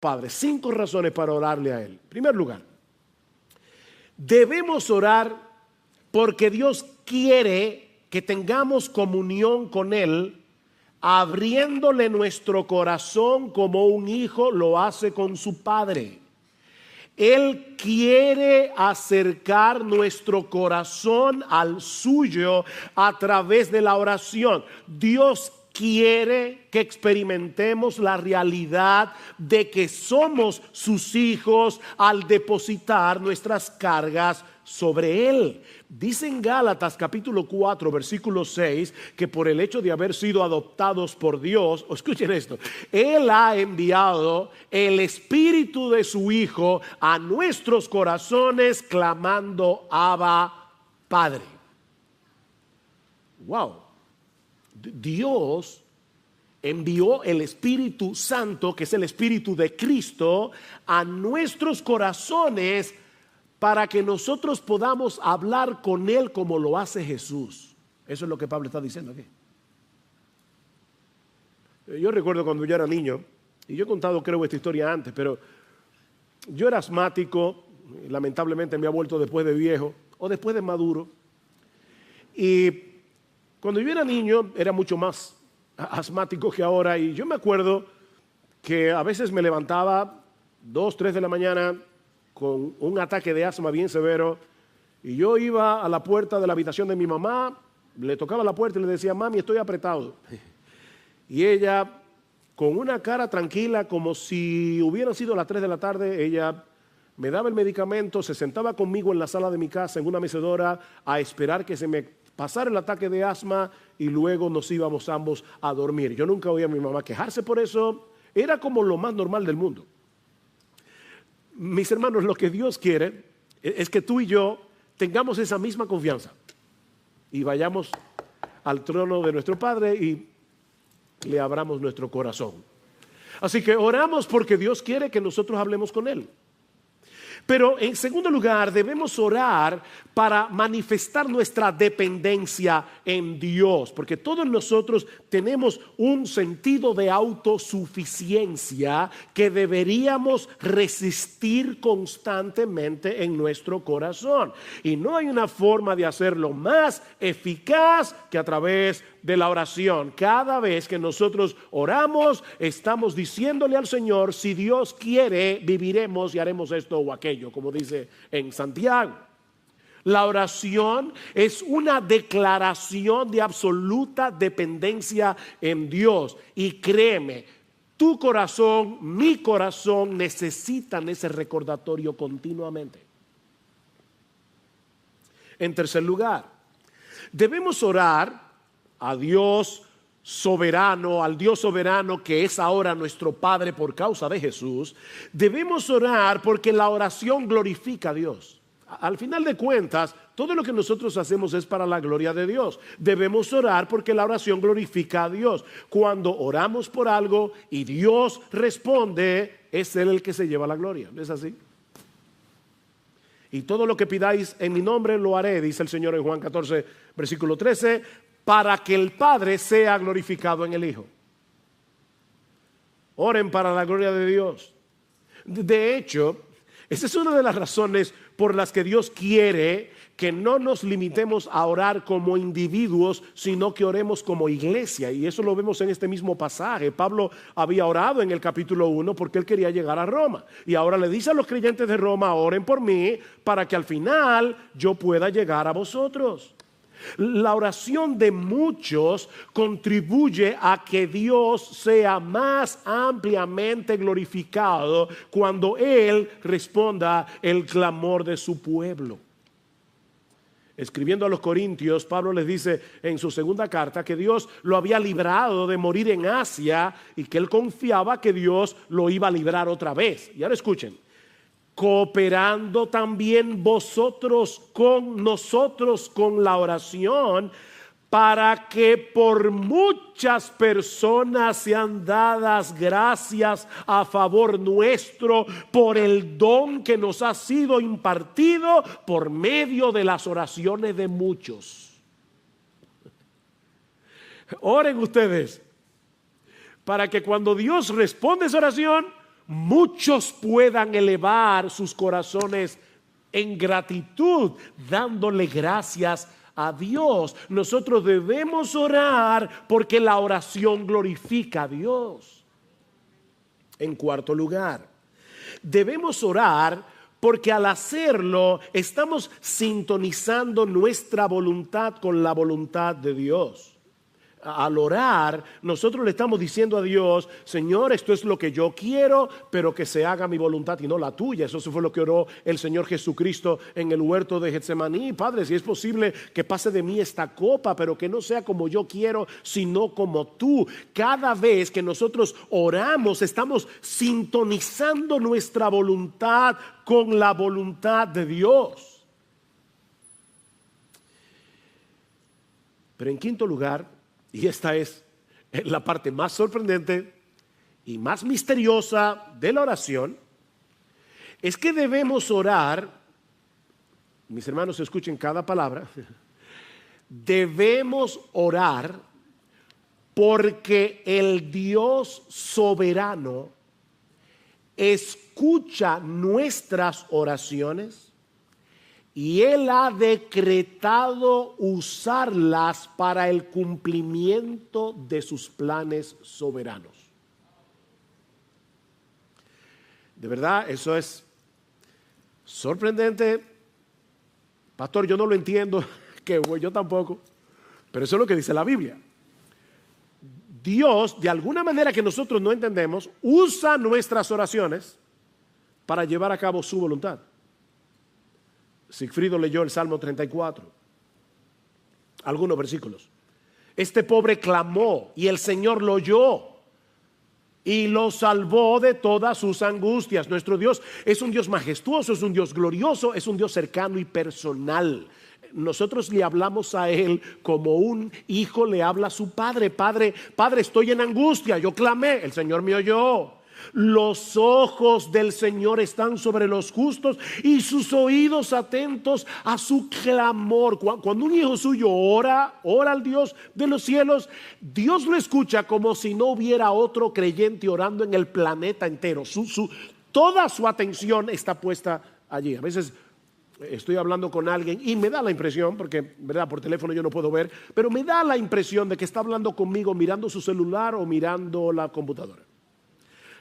Padre. 5 razones para orarle a Él. En primer lugar, debemos orar porque Dios quiere que tengamos comunión con Él, abriéndole nuestro corazón como un hijo lo hace con su padre. Él quiere acercar nuestro corazón al suyo a través de la oración. Dios quiere que experimentemos la realidad de que somos sus hijos al depositar nuestras cargas sobre Él. Dice en Gálatas capítulo 4 versículo 6 que por el hecho de haber sido adoptados por Dios, escuchen esto, Él ha enviado el Espíritu de su Hijo a nuestros corazones clamando Abba, Padre. Wow. Dios envió el Espíritu Santo, que es el Espíritu de Cristo, a nuestros corazones para que nosotros podamos hablar con Él como lo hace Jesús. Eso es lo que Pablo está diciendo aquí. Yo recuerdo cuando yo era niño, y yo he contado creo esta historia antes, pero yo era asmático, lamentablemente me ha vuelto después de viejo o después de maduro. Y cuando yo era niño era mucho más asmático que ahora, y yo me acuerdo que a veces me levantaba 2, 3 de la mañana con un ataque de asma bien severo, y yo iba a la puerta de la habitación de mi mamá, le tocaba la puerta y le decía: mami, estoy apretado. Y ella, con una cara tranquila, como si hubieran sido las 3 de la tarde, ella me daba el medicamento, se sentaba conmigo en la sala de mi casa, en una mecedora, a esperar que se me pasara el ataque de asma, y luego nos íbamos ambos a dormir. Yo nunca oía a mi mamá quejarse por eso, era como lo más normal del mundo. Mis hermanos, lo que Dios quiere es que tú y yo tengamos esa misma confianza y vayamos al trono de nuestro Padre y le abramos nuestro corazón. Así que oramos porque Dios quiere que nosotros hablemos con Él. Pero en segundo lugar, debemos orar para manifestar nuestra dependencia en Dios, porque todos nosotros tenemos un sentido de autosuficiencia que deberíamos resistir constantemente en nuestro corazón. Y no hay una forma de hacerlo más eficaz que a través de la oración. Cada vez que nosotros oramos, estamos diciéndole al Señor: si Dios quiere, viviremos y haremos esto o aquello, como dice en Santiago. La oración es una declaración de absoluta dependencia en Dios. Y créeme, tu corazón, mi corazón necesitan ese recordatorio continuamente. En tercer lugar, debemos orar a Dios soberano, al Dios soberano que es ahora nuestro Padre por causa de Jesús. Debemos orar porque la oración glorifica a Dios. Al final de cuentas, todo lo que nosotros hacemos es para la gloria de Dios. Debemos orar porque la oración glorifica a Dios. Cuando oramos por algo y Dios responde, es Él el que se lleva la gloria. ¿No es así? Y todo lo que pidáis en mi nombre lo haré, dice el Señor en Juan 14, versículo 13, para que el Padre sea glorificado en el Hijo. Oren para la gloria de Dios. De hecho, esa es una de las razones por las que Dios quiere que no nos limitemos a orar como individuos, sino que oremos como iglesia. Y eso lo vemos en este mismo pasaje. Pablo había orado en el capítulo 1 porque él quería llegar a Roma. Y ahora le dice a los creyentes de Roma: oren por mí para que al final yo pueda llegar a vosotros. La oración de muchos contribuye a que Dios sea más ampliamente glorificado cuando Él responda el clamor de su pueblo. Escribiendo a los Corintios, Pablo les dice en su segunda carta que Dios lo había librado de morir en Asia y que él confiaba que Dios lo iba a librar otra vez. Y ahora escuchen: cooperando también vosotros con nosotros con la oración, para que por muchas personas sean dadas gracias a favor nuestro por el don que nos ha sido impartido por medio de las oraciones de muchos. Oren ustedes para que cuando Dios responde esa oración, muchos puedan elevar sus corazones en gratitud, dándole gracias a Dios. Nosotros debemos orar porque la oración glorifica a Dios. En cuarto lugar, debemos orar porque al hacerlo estamos sintonizando nuestra voluntad con la voluntad de Dios. Al orar, nosotros le estamos diciendo a Dios: Señor, esto es lo que yo quiero, pero que se haga mi voluntad y no la tuya. Eso fue lo que oró el Señor Jesucristo en el huerto de Getsemaní. Padre, si es posible que pase de mí esta copa, pero que no sea como yo quiero, sino como tú. Cada vez que nosotros oramos, estamos sintonizando nuestra voluntad con la voluntad de Dios. Pero en quinto lugar, y esta es la parte más sorprendente y más misteriosa de la oración, es que debemos orar, mis hermanos escuchen cada palabra, debemos orar porque el Dios soberano escucha nuestras oraciones y Él ha decretado usarlas para el cumplimiento de sus planes soberanos. De verdad, eso es sorprendente. Pastor, yo no lo entiendo, que yo tampoco, pero eso es lo que dice la Biblia. Dios, de alguna manera que nosotros no entendemos, usa nuestras oraciones para llevar a cabo su voluntad. Sigfrido leyó el Salmo 34, algunos versículos. Este pobre clamó y el Señor lo oyó y lo salvó de todas sus angustias. Nuestro Dios es un Dios majestuoso, es un Dios glorioso, es un Dios cercano y personal. Nosotros le hablamos a Él como un hijo le habla a su padre. Padre, estoy en angustia, yo clamé, el Señor me oyó. Los ojos del Señor están sobre los justos y sus oídos atentos a su clamor. Cuando un hijo suyo ora al Dios de los cielos, Dios lo escucha como si no hubiera otro creyente orando en el planeta entero. Toda su atención está puesta allí. A veces estoy hablando con alguien y me da la impresión, porque ¿verdad? Por teléfono yo no puedo ver, pero me da la impresión de que está hablando conmigo mirando su celular o mirando la computadora.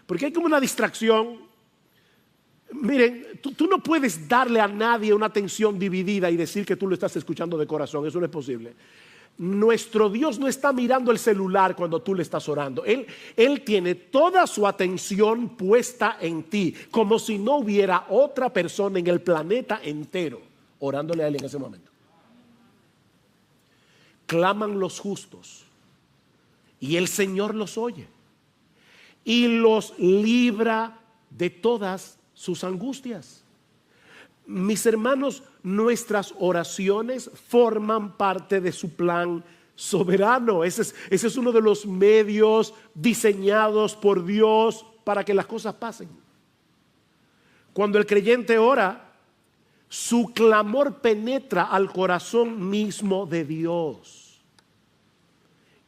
Porque hay como una distracción. Miren, tú no puedes darle a nadie una atención dividida y decir que tú lo estás escuchando de corazón. Eso no es posible. Nuestro Dios no está mirando el celular cuando tú le estás orando. Él tiene toda su atención puesta en ti, como si no hubiera otra persona en el planeta entero orándole a Él en ese momento. Claman los justos y el Señor los oye y los libra de todas sus angustias. Mis hermanos, nuestras oraciones forman parte de su plan soberano. Ese es uno de los medios diseñados por Dios para que las cosas pasen. Cuando el creyente ora, su clamor penetra al corazón mismo de Dios.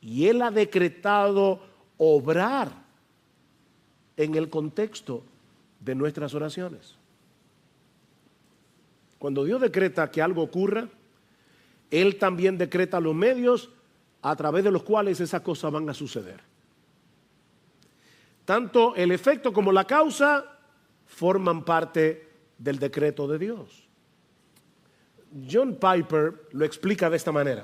Y Él ha decretado obrar en el contexto de nuestras oraciones. Cuando Dios decreta que algo ocurra, Él también decreta los medios a través de los cuales esas cosas van a suceder. Tanto el efecto como la causa forman parte del decreto de Dios. John Piper lo explica de esta manera.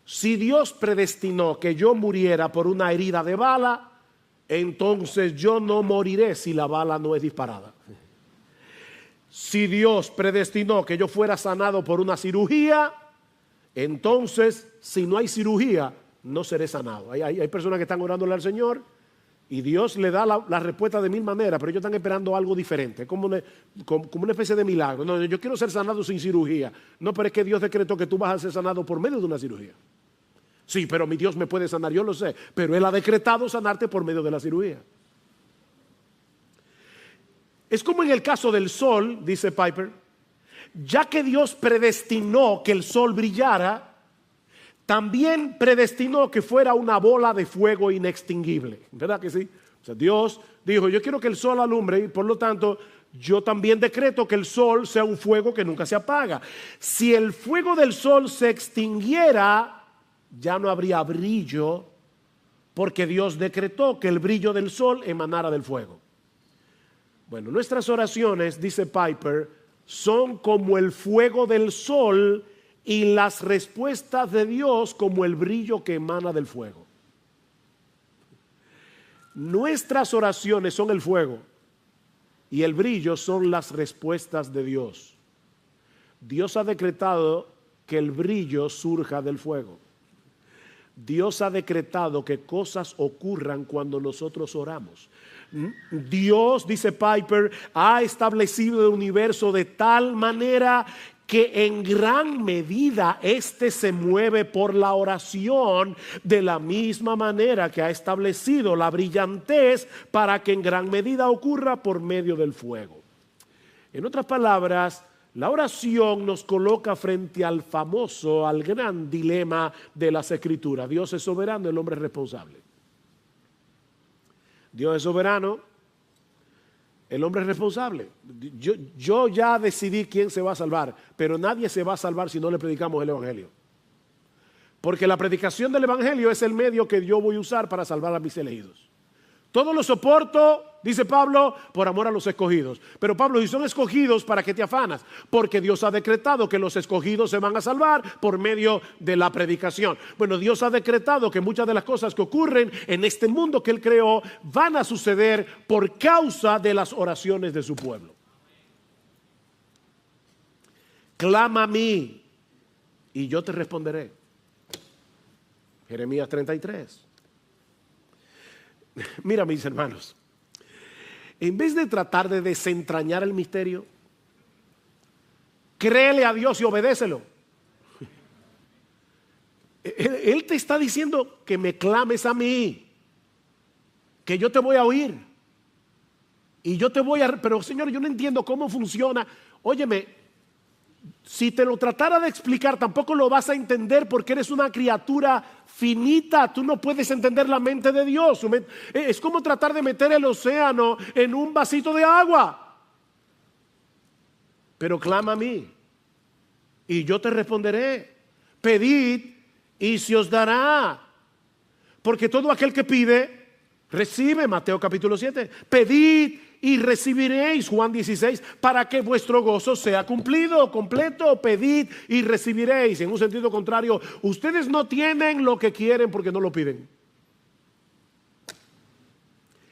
Si Dios predestinó que yo muriera por una herida de bala, entonces yo no moriré si la bala no es disparada. Si Dios predestinó que yo fuera sanado por una cirugía, entonces si no hay cirugía, no seré sanado. Hay personas que están orándole al Señor y Dios le da la respuesta de mil maneras, pero ellos están esperando algo diferente, como una especie de milagro. No, yo quiero ser sanado sin cirugía. No, pero es que Dios decretó que tú vas a ser sanado por medio de una cirugía. Sí, pero mi Dios me puede sanar, yo lo sé, pero Él ha decretado sanarte por medio de la cirugía. Es como en el caso del sol, dice Piper, ya que Dios predestinó que el sol brillara, también predestinó que fuera una bola de fuego inextinguible. ¿Verdad que sí? O sea, Dios dijo, yo quiero que el sol alumbre y por lo tanto yo también decreto que el sol sea un fuego que nunca se apaga. Si el fuego del sol se extinguiera, ya no habría brillo, porque Dios decretó que el brillo del sol emanara del fuego. Bueno, nuestras oraciones, dice Piper, son como el fuego del sol y las respuestas de Dios como el brillo que emana del fuego. Nuestras oraciones son el fuego y el brillo son las respuestas de Dios. Dios ha decretado que el brillo surja del fuego. Dios ha decretado que cosas ocurran cuando nosotros oramos. Dios, dice Piper, ha establecido el universo de tal manera que en gran medida éste se mueve por la oración, de la misma manera que ha establecido la brillantez para que en gran medida ocurra por medio del fuego. En otras palabras, la oración nos coloca frente al famoso, al gran dilema de las Escrituras. Dios es soberano, el hombre es responsable. Dios es soberano, el hombre es responsable. Yo ya decidí quién se va a salvar, pero nadie se va a salvar si no le predicamos el Evangelio. Porque la predicación del Evangelio es el medio que yo voy a usar para salvar a mis elegidos. Todo lo soporto, dice Pablo, por amor a los escogidos. Pero Pablo, si son escogidos, ¿para qué te afanas? Porque Dios ha decretado que los escogidos se van a salvar por medio de la predicación. Bueno, Dios ha decretado que muchas de las cosas que ocurren en este mundo que Él creó van a suceder por causa de las oraciones de su pueblo. Clama a mí y yo te responderé. Jeremías 33. Mira, mis hermanos, en vez de tratar de desentrañar el misterio, créele a Dios y obedécelo. Él te está diciendo que me clames a mí, que yo te voy a oír y yo te voy a... Pero Señor, yo no entiendo cómo funciona. Óyeme, si te lo tratara de explicar, tampoco lo vas a entender porque eres una criatura finita. Tú no puedes entender la mente de Dios. Es como tratar de meter el océano en un vasito de agua. Pero clama a mí y yo te responderé. Pedid y se os dará. Porque todo aquel que pide, recibe. Mateo capítulo 7. Pedid y recibiréis, Juan 16, para que vuestro gozo sea cumplido, completo. Pedid y recibiréis. En un sentido contrario, ustedes no tienen lo que quieren porque no lo piden.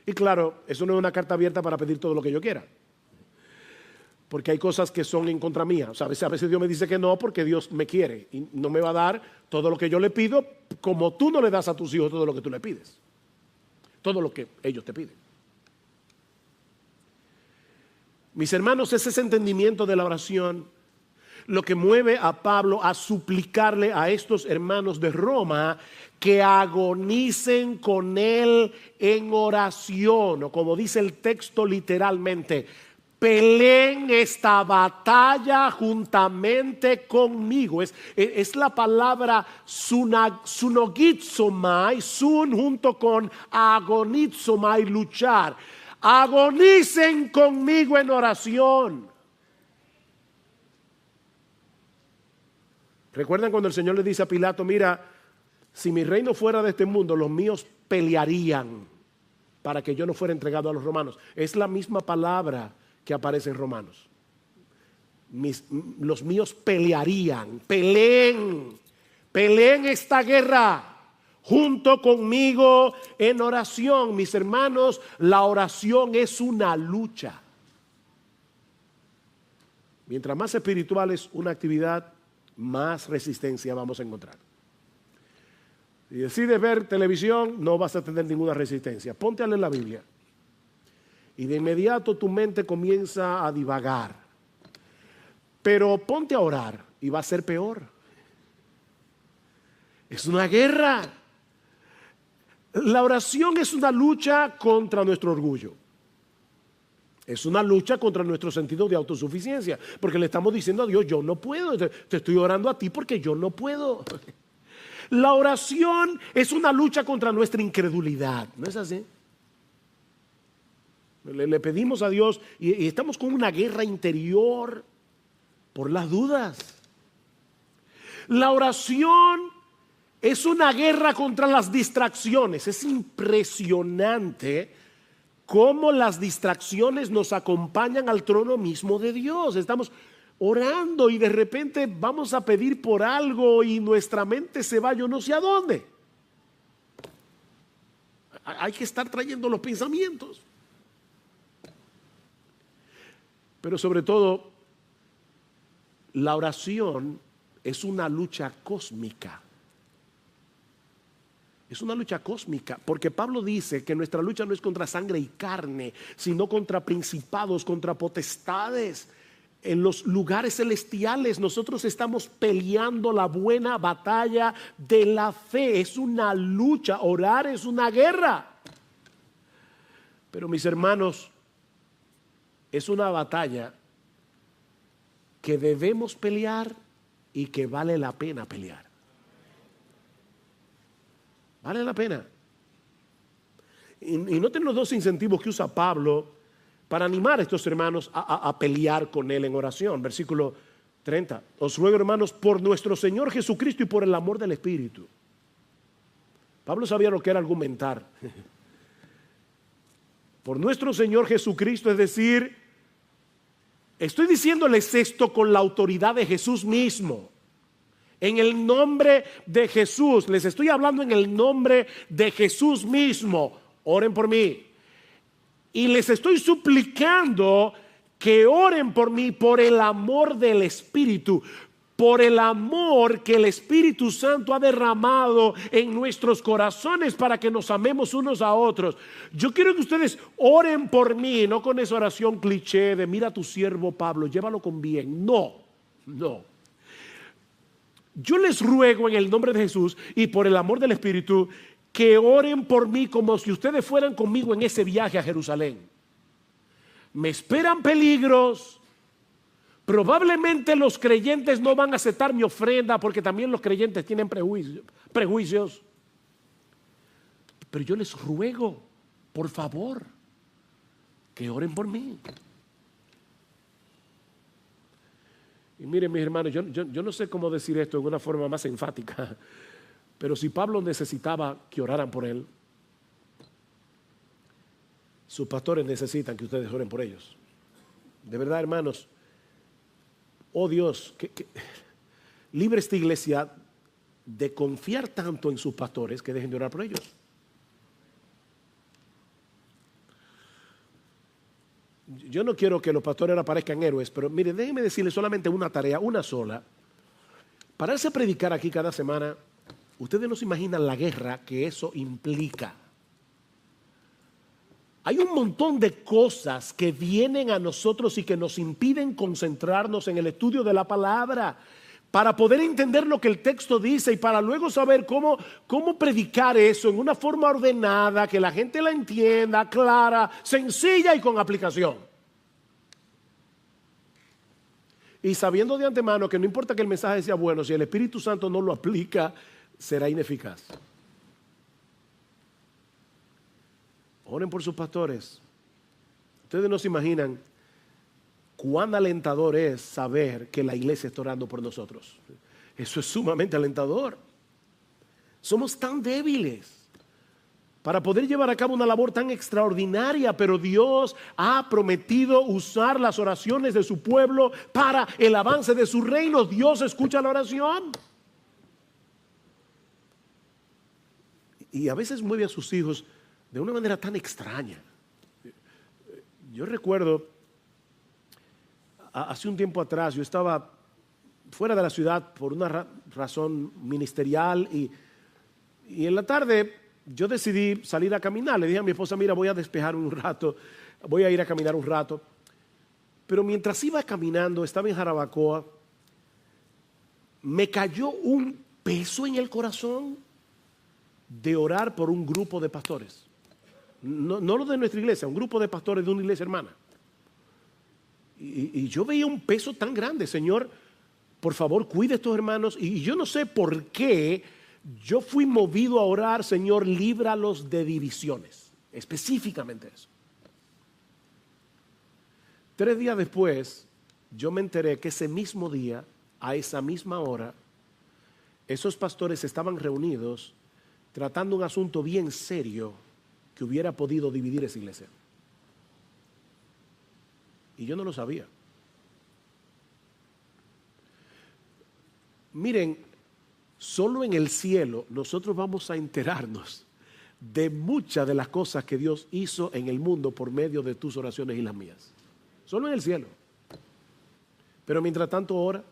Y claro, eso no es una carta abierta para pedir todo lo que yo quiera, porque hay cosas que son en contra mía. O sea, a veces Dios me dice que no porque Dios me quiere y no me va a dar todo lo que yo le pido, como tú no le das a tus hijos todo lo que tú le pides, todo lo que ellos te piden. Mis hermanos, es ese entendimiento de la oración lo que mueve a Pablo a suplicarle a estos hermanos de Roma que agonicen con él en oración, o como dice el texto literalmente, peleen esta batalla juntamente conmigo. Es la palabra sunogizomai, sun junto con agonizomai, luchar. Agonicen conmigo en oración. ¿Recuerdan cuando el Señor le dice a Pilato, mira, si mi reino fuera de este mundo, los míos pelearían para que yo no fuera entregado a los romanos? Es la misma palabra que aparece en Romanos. Los míos pelearían. Peleen esta guerra junto conmigo en oración. Mis hermanos, la oración es una lucha. Mientras más espiritual es una actividad, más resistencia vamos a encontrar. Si decides ver televisión, no vas a tener ninguna resistencia. Ponte a leer la Biblia y de inmediato tu mente comienza a divagar. Pero ponte a orar y va a ser peor. Es una guerra. La oración es una lucha contra nuestro orgullo. Es una lucha contra nuestro sentido de autosuficiencia, porque le estamos diciendo a Dios, yo no puedo, te estoy orando a ti porque yo no puedo. La oración es una lucha contra nuestra incredulidad, ¿no es así? Le pedimos a Dios y estamos con una guerra interior por las dudas. La oración es una guerra contra las distracciones. Es impresionante cómo las distracciones nos acompañan al trono mismo de Dios. Estamos orando y de repente vamos a pedir por algo y nuestra mente se va yo no sé a dónde. Hay que estar trayendo los pensamientos. Pero sobre todo, la oración es una lucha cósmica. Es una lucha cósmica, porque Pablo dice que nuestra lucha no es contra sangre y carne, sino contra principados, contra potestades. En los lugares celestiales nosotros estamos peleando la buena batalla de la fe. Es una lucha, orar es una guerra. Pero mis hermanos, es una batalla que debemos pelear y que vale la pena pelear. Vale la pena. Y noten los dos incentivos que usa Pablo para animar a estos hermanos a pelear con él en oración. Versículo 30. Os ruego, hermanos, por nuestro Señor Jesucristo y por el amor del Espíritu. Pablo sabía lo que era argumentar. Por nuestro Señor Jesucristo, es decir, estoy diciéndoles esto con la autoridad de Jesús mismo. En el nombre de Jesús, les estoy hablando en el nombre de Jesús mismo. Oren por mí. Y les estoy suplicando que oren por mí por el amor del Espíritu, por el amor que el Espíritu Santo ha derramado en nuestros corazones para que nos amemos unos a otros. Yo quiero que ustedes oren por mí, no con esa oración cliché de mira a tu siervo Pablo, llévalo con bien. No. Yo les ruego en el nombre de Jesús y por el amor del Espíritu que oren por mí como si ustedes fueran conmigo en ese viaje a Jerusalén. Me esperan peligros. Probablemente los creyentes no van a aceptar mi ofrenda porque también los creyentes tienen prejuicios. Pero yo les ruego, por favor, que oren por mí. Y miren, mis hermanos, yo no sé cómo decir esto de una forma más enfática, pero si Pablo necesitaba que oraran por él, sus pastores necesitan que ustedes oren por ellos. De verdad, hermanos, oh Dios, que libre esta iglesia de confiar tanto en sus pastores que dejen de orar por ellos. Yo no quiero que los pastores ahora parezcan héroes, pero mire, déjenme decirles solamente una tarea, una sola. Pararse a predicar aquí cada semana, ustedes no se imaginan la guerra que eso implica. Hay un montón de cosas que vienen a nosotros y que nos impiden concentrarnos en el estudio de la palabra para poder entender lo que el texto dice y para luego saber cómo predicar eso en una forma ordenada, que la gente la entienda, clara, sencilla y con aplicación. Y sabiendo de antemano que no importa que el mensaje sea bueno, si el Espíritu Santo no lo aplica, será ineficaz. Oren por sus pastores. Ustedes no se imaginan cuán alentador es saber que la iglesia está orando por nosotros. Eso es sumamente alentador. Somos tan débiles para poder llevar a cabo una labor tan extraordinaria, pero Dios ha prometido usar las oraciones de su pueblo para el avance de su reino. Dios escucha la oración. Y a veces mueve a sus hijos de una manera tan extraña. Yo recuerdo, hace un tiempo atrás, yo estaba fuera de la ciudad por una razón ministerial y en la tarde yo decidí salir a caminar. Le dije a mi esposa, mira, voy a despejar un rato, voy a ir a caminar un rato. Pero mientras iba caminando, estaba en Jarabacoa, me cayó un peso en el corazón de orar por un grupo de pastores. No lo de nuestra iglesia, un grupo de pastores de una iglesia hermana. Y yo veía un peso tan grande. Señor, por favor, cuide a estos hermanos. Y yo no sé por qué yo fui movido a orar, Señor, líbralos de divisiones. Específicamente eso. 3 días después, yo me enteré que ese mismo día, a esa misma hora, esos pastores estaban reunidos tratando un asunto bien serio que hubiera podido dividir esa iglesia. Y yo no lo sabía. Miren, solo en el cielo nosotros vamos a enterarnos de muchas de las cosas que Dios hizo en el mundo por medio de tus oraciones y las mías. Solo en el cielo. Pero mientras tanto, ora.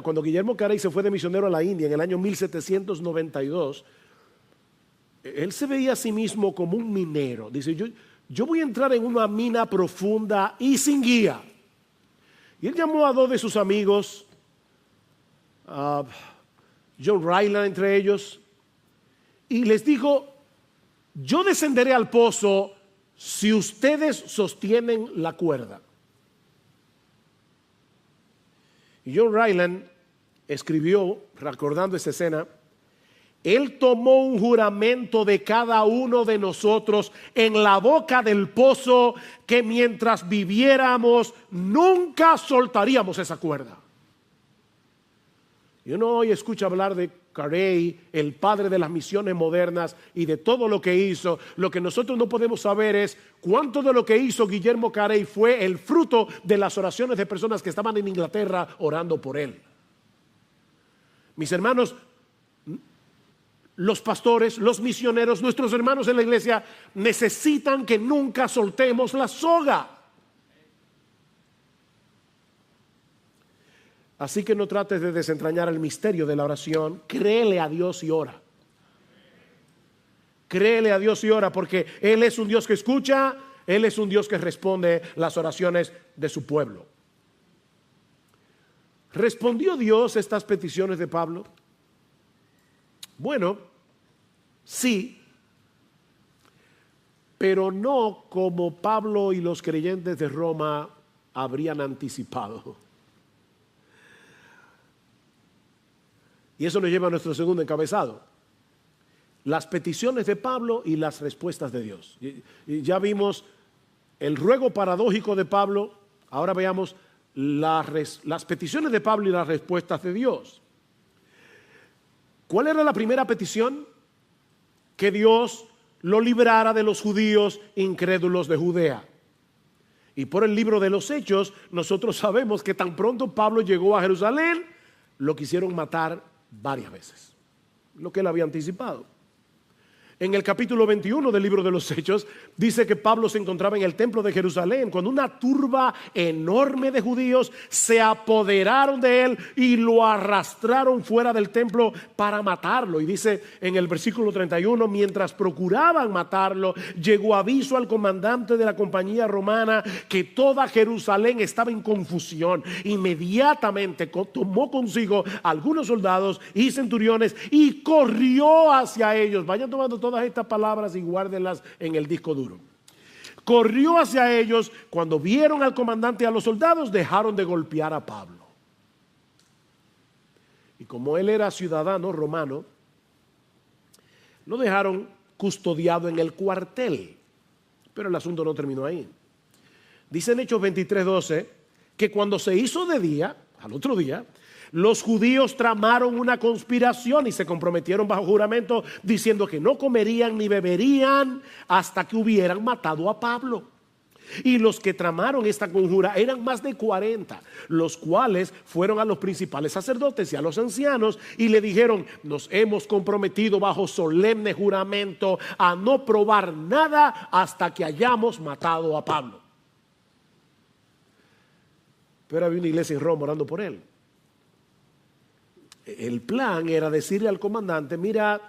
Cuando Guillermo Carey se fue de misionero a la India en el año 1792, él se veía a sí mismo como un minero. Dice, yo voy a entrar en una mina profunda y sin guía. Y él llamó a 2 de sus amigos, John Ryland entre ellos, y les dijo, yo descenderé al pozo si ustedes sostienen la cuerda. Y John Ryland escribió, recordando esa escena, él tomó un juramento de cada uno de nosotros en la boca del pozo que mientras viviéramos nunca soltaríamos esa cuerda. Y uno hoy escucha hablar de Carey, el padre de las misiones modernas y de todo lo que hizo. Lo que nosotros no podemos saber es cuánto de lo que hizo Guillermo Carey fue el fruto de las oraciones de personas que estaban en Inglaterra orando por él. Mis hermanos, los pastores, los misioneros, nuestros hermanos en la iglesia necesitan que nunca soltemos la soga. Así que no trates de desentrañar el misterio de la oración. Créele a Dios y ora. Créele a Dios y ora, porque Él es un Dios que escucha, Él es un Dios que responde las oraciones de su pueblo. ¿Respondió Dios estas peticiones de Pablo? Bueno, sí, pero no como Pablo y los creyentes de Roma habrían anticipado. Y eso nos lleva a nuestro segundo encabezado. Las peticiones de Pablo y las respuestas de Dios. Y ya vimos el ruego paradójico de Pablo. Ahora veamos las peticiones de Pablo y las respuestas de Dios. ¿Cuál era la primera petición? Que Dios lo librara de los judíos incrédulos de Judea. Y por el libro de los Hechos, nosotros sabemos que tan pronto Pablo llegó a Jerusalén, lo quisieron matar varias veces, lo que él había anticipado. En el capítulo 21 del libro de los Hechos dice que Pablo se encontraba en el templo de Jerusalén cuando una turba enorme de judíos se apoderaron de él y lo arrastraron fuera del templo para matarlo. Y dice en el versículo 31, mientras procuraban matarlo, llegó aviso al comandante de la compañía romana que toda Jerusalén estaba en confusión. Inmediatamente tomó consigo algunos soldados y centuriones y corrió hacia ellos. Vayan tomando todas estas palabras y guárdenlas en el disco duro. Corrió hacia ellos. Cuando vieron al comandante y a los soldados, dejaron de golpear a Pablo. Y como él era ciudadano romano, lo dejaron custodiado en el cuartel. Pero el asunto no terminó ahí. Dice en Hechos 23:12 que cuando se hizo de día, al otro día, los judíos tramaron una conspiración y se comprometieron bajo juramento diciendo que no comerían ni beberían hasta que hubieran matado a Pablo. Y los que tramaron esta conjura eran más de 40, los cuales fueron a los principales sacerdotes y a los ancianos y le dijeron: nos hemos comprometido bajo solemne juramento a no probar nada hasta que hayamos matado a Pablo. Pero había una iglesia en Roma orando por él. El plan era decirle al comandante: mira,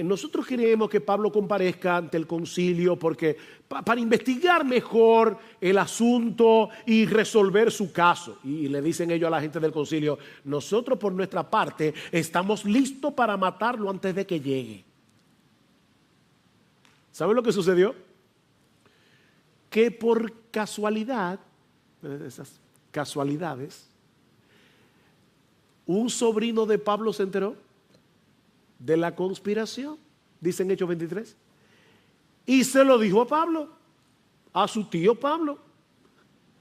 nosotros queremos que Pablo comparezca ante el concilio porque para investigar mejor el asunto y resolver su caso. Y le dicen ellos a la gente del concilio: nosotros por nuestra parte estamos listos para matarlo antes de que llegue. ¿Saben lo que sucedió? Que por casualidad, esas casualidades, un sobrino de Pablo se enteró de la conspiración, dice en Hechos 23, y se lo dijo a Pablo, a su tío Pablo,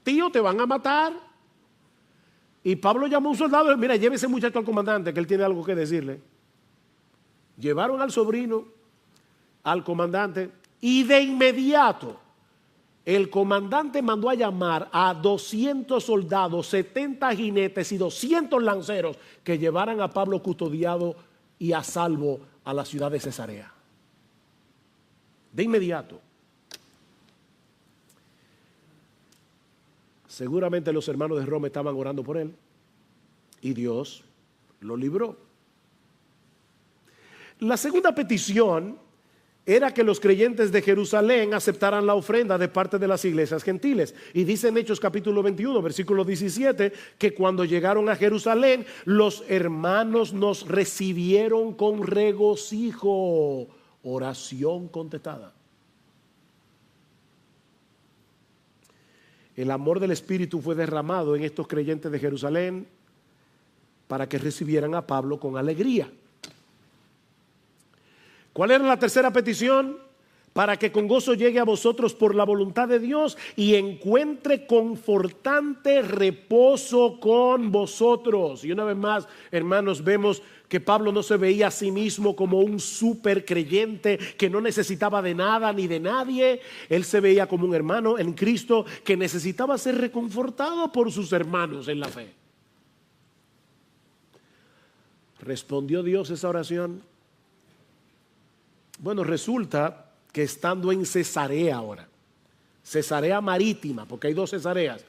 tío, te van a matar. Y Pablo llamó a un soldado y dijo, mira, lleve ese muchacho al comandante, que él tiene algo que decirle. Llevaron al sobrino, al comandante, y de inmediato el comandante mandó a llamar a 200 soldados, 70 jinetes y 200 lanceros que llevaran a Pablo custodiado y a salvo a la ciudad de Cesarea. De inmediato. Seguramente los hermanos de Roma estaban orando por él y Dios lo libró. La segunda petición era que los creyentes de Jerusalén aceptaran la ofrenda de parte de las iglesias gentiles. Y dice en Hechos capítulo 21, versículo 17, que cuando llegaron a Jerusalén, los hermanos nos recibieron con regocijo. Oración contestada. El amor del Espíritu fue derramado en estos creyentes de Jerusalén para que recibieran a Pablo con alegría. ¿Cuál era la tercera petición? Para que con gozo llegue a vosotros por la voluntad de Dios y encuentre confortante reposo con vosotros. Y una vez más, hermanos, vemos que Pablo no se veía a sí mismo como un súper creyente que no necesitaba de nada ni de nadie. Él se veía como un hermano en Cristo que necesitaba ser reconfortado por sus hermanos en la fe. ¿Respondió Dios esa oración? Bueno, resulta que estando en Cesarea ahora, Cesarea marítima, porque hay dos Cesareas,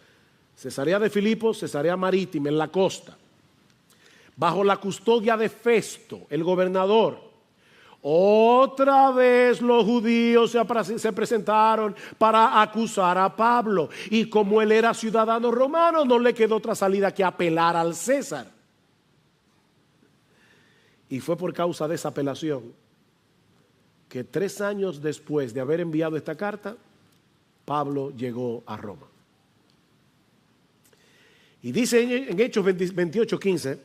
Cesarea de Filipos, Cesarea marítima en la costa, bajo la custodia de Festo, el gobernador. Otra vez los judíos se presentaron para acusar a Pablo, y como él era ciudadano romano, no le quedó otra salida que apelar al César. Y fue por causa de esa apelación que 3 años después de haber enviado esta carta, Pablo llegó a Roma. Y dice en Hechos 28:15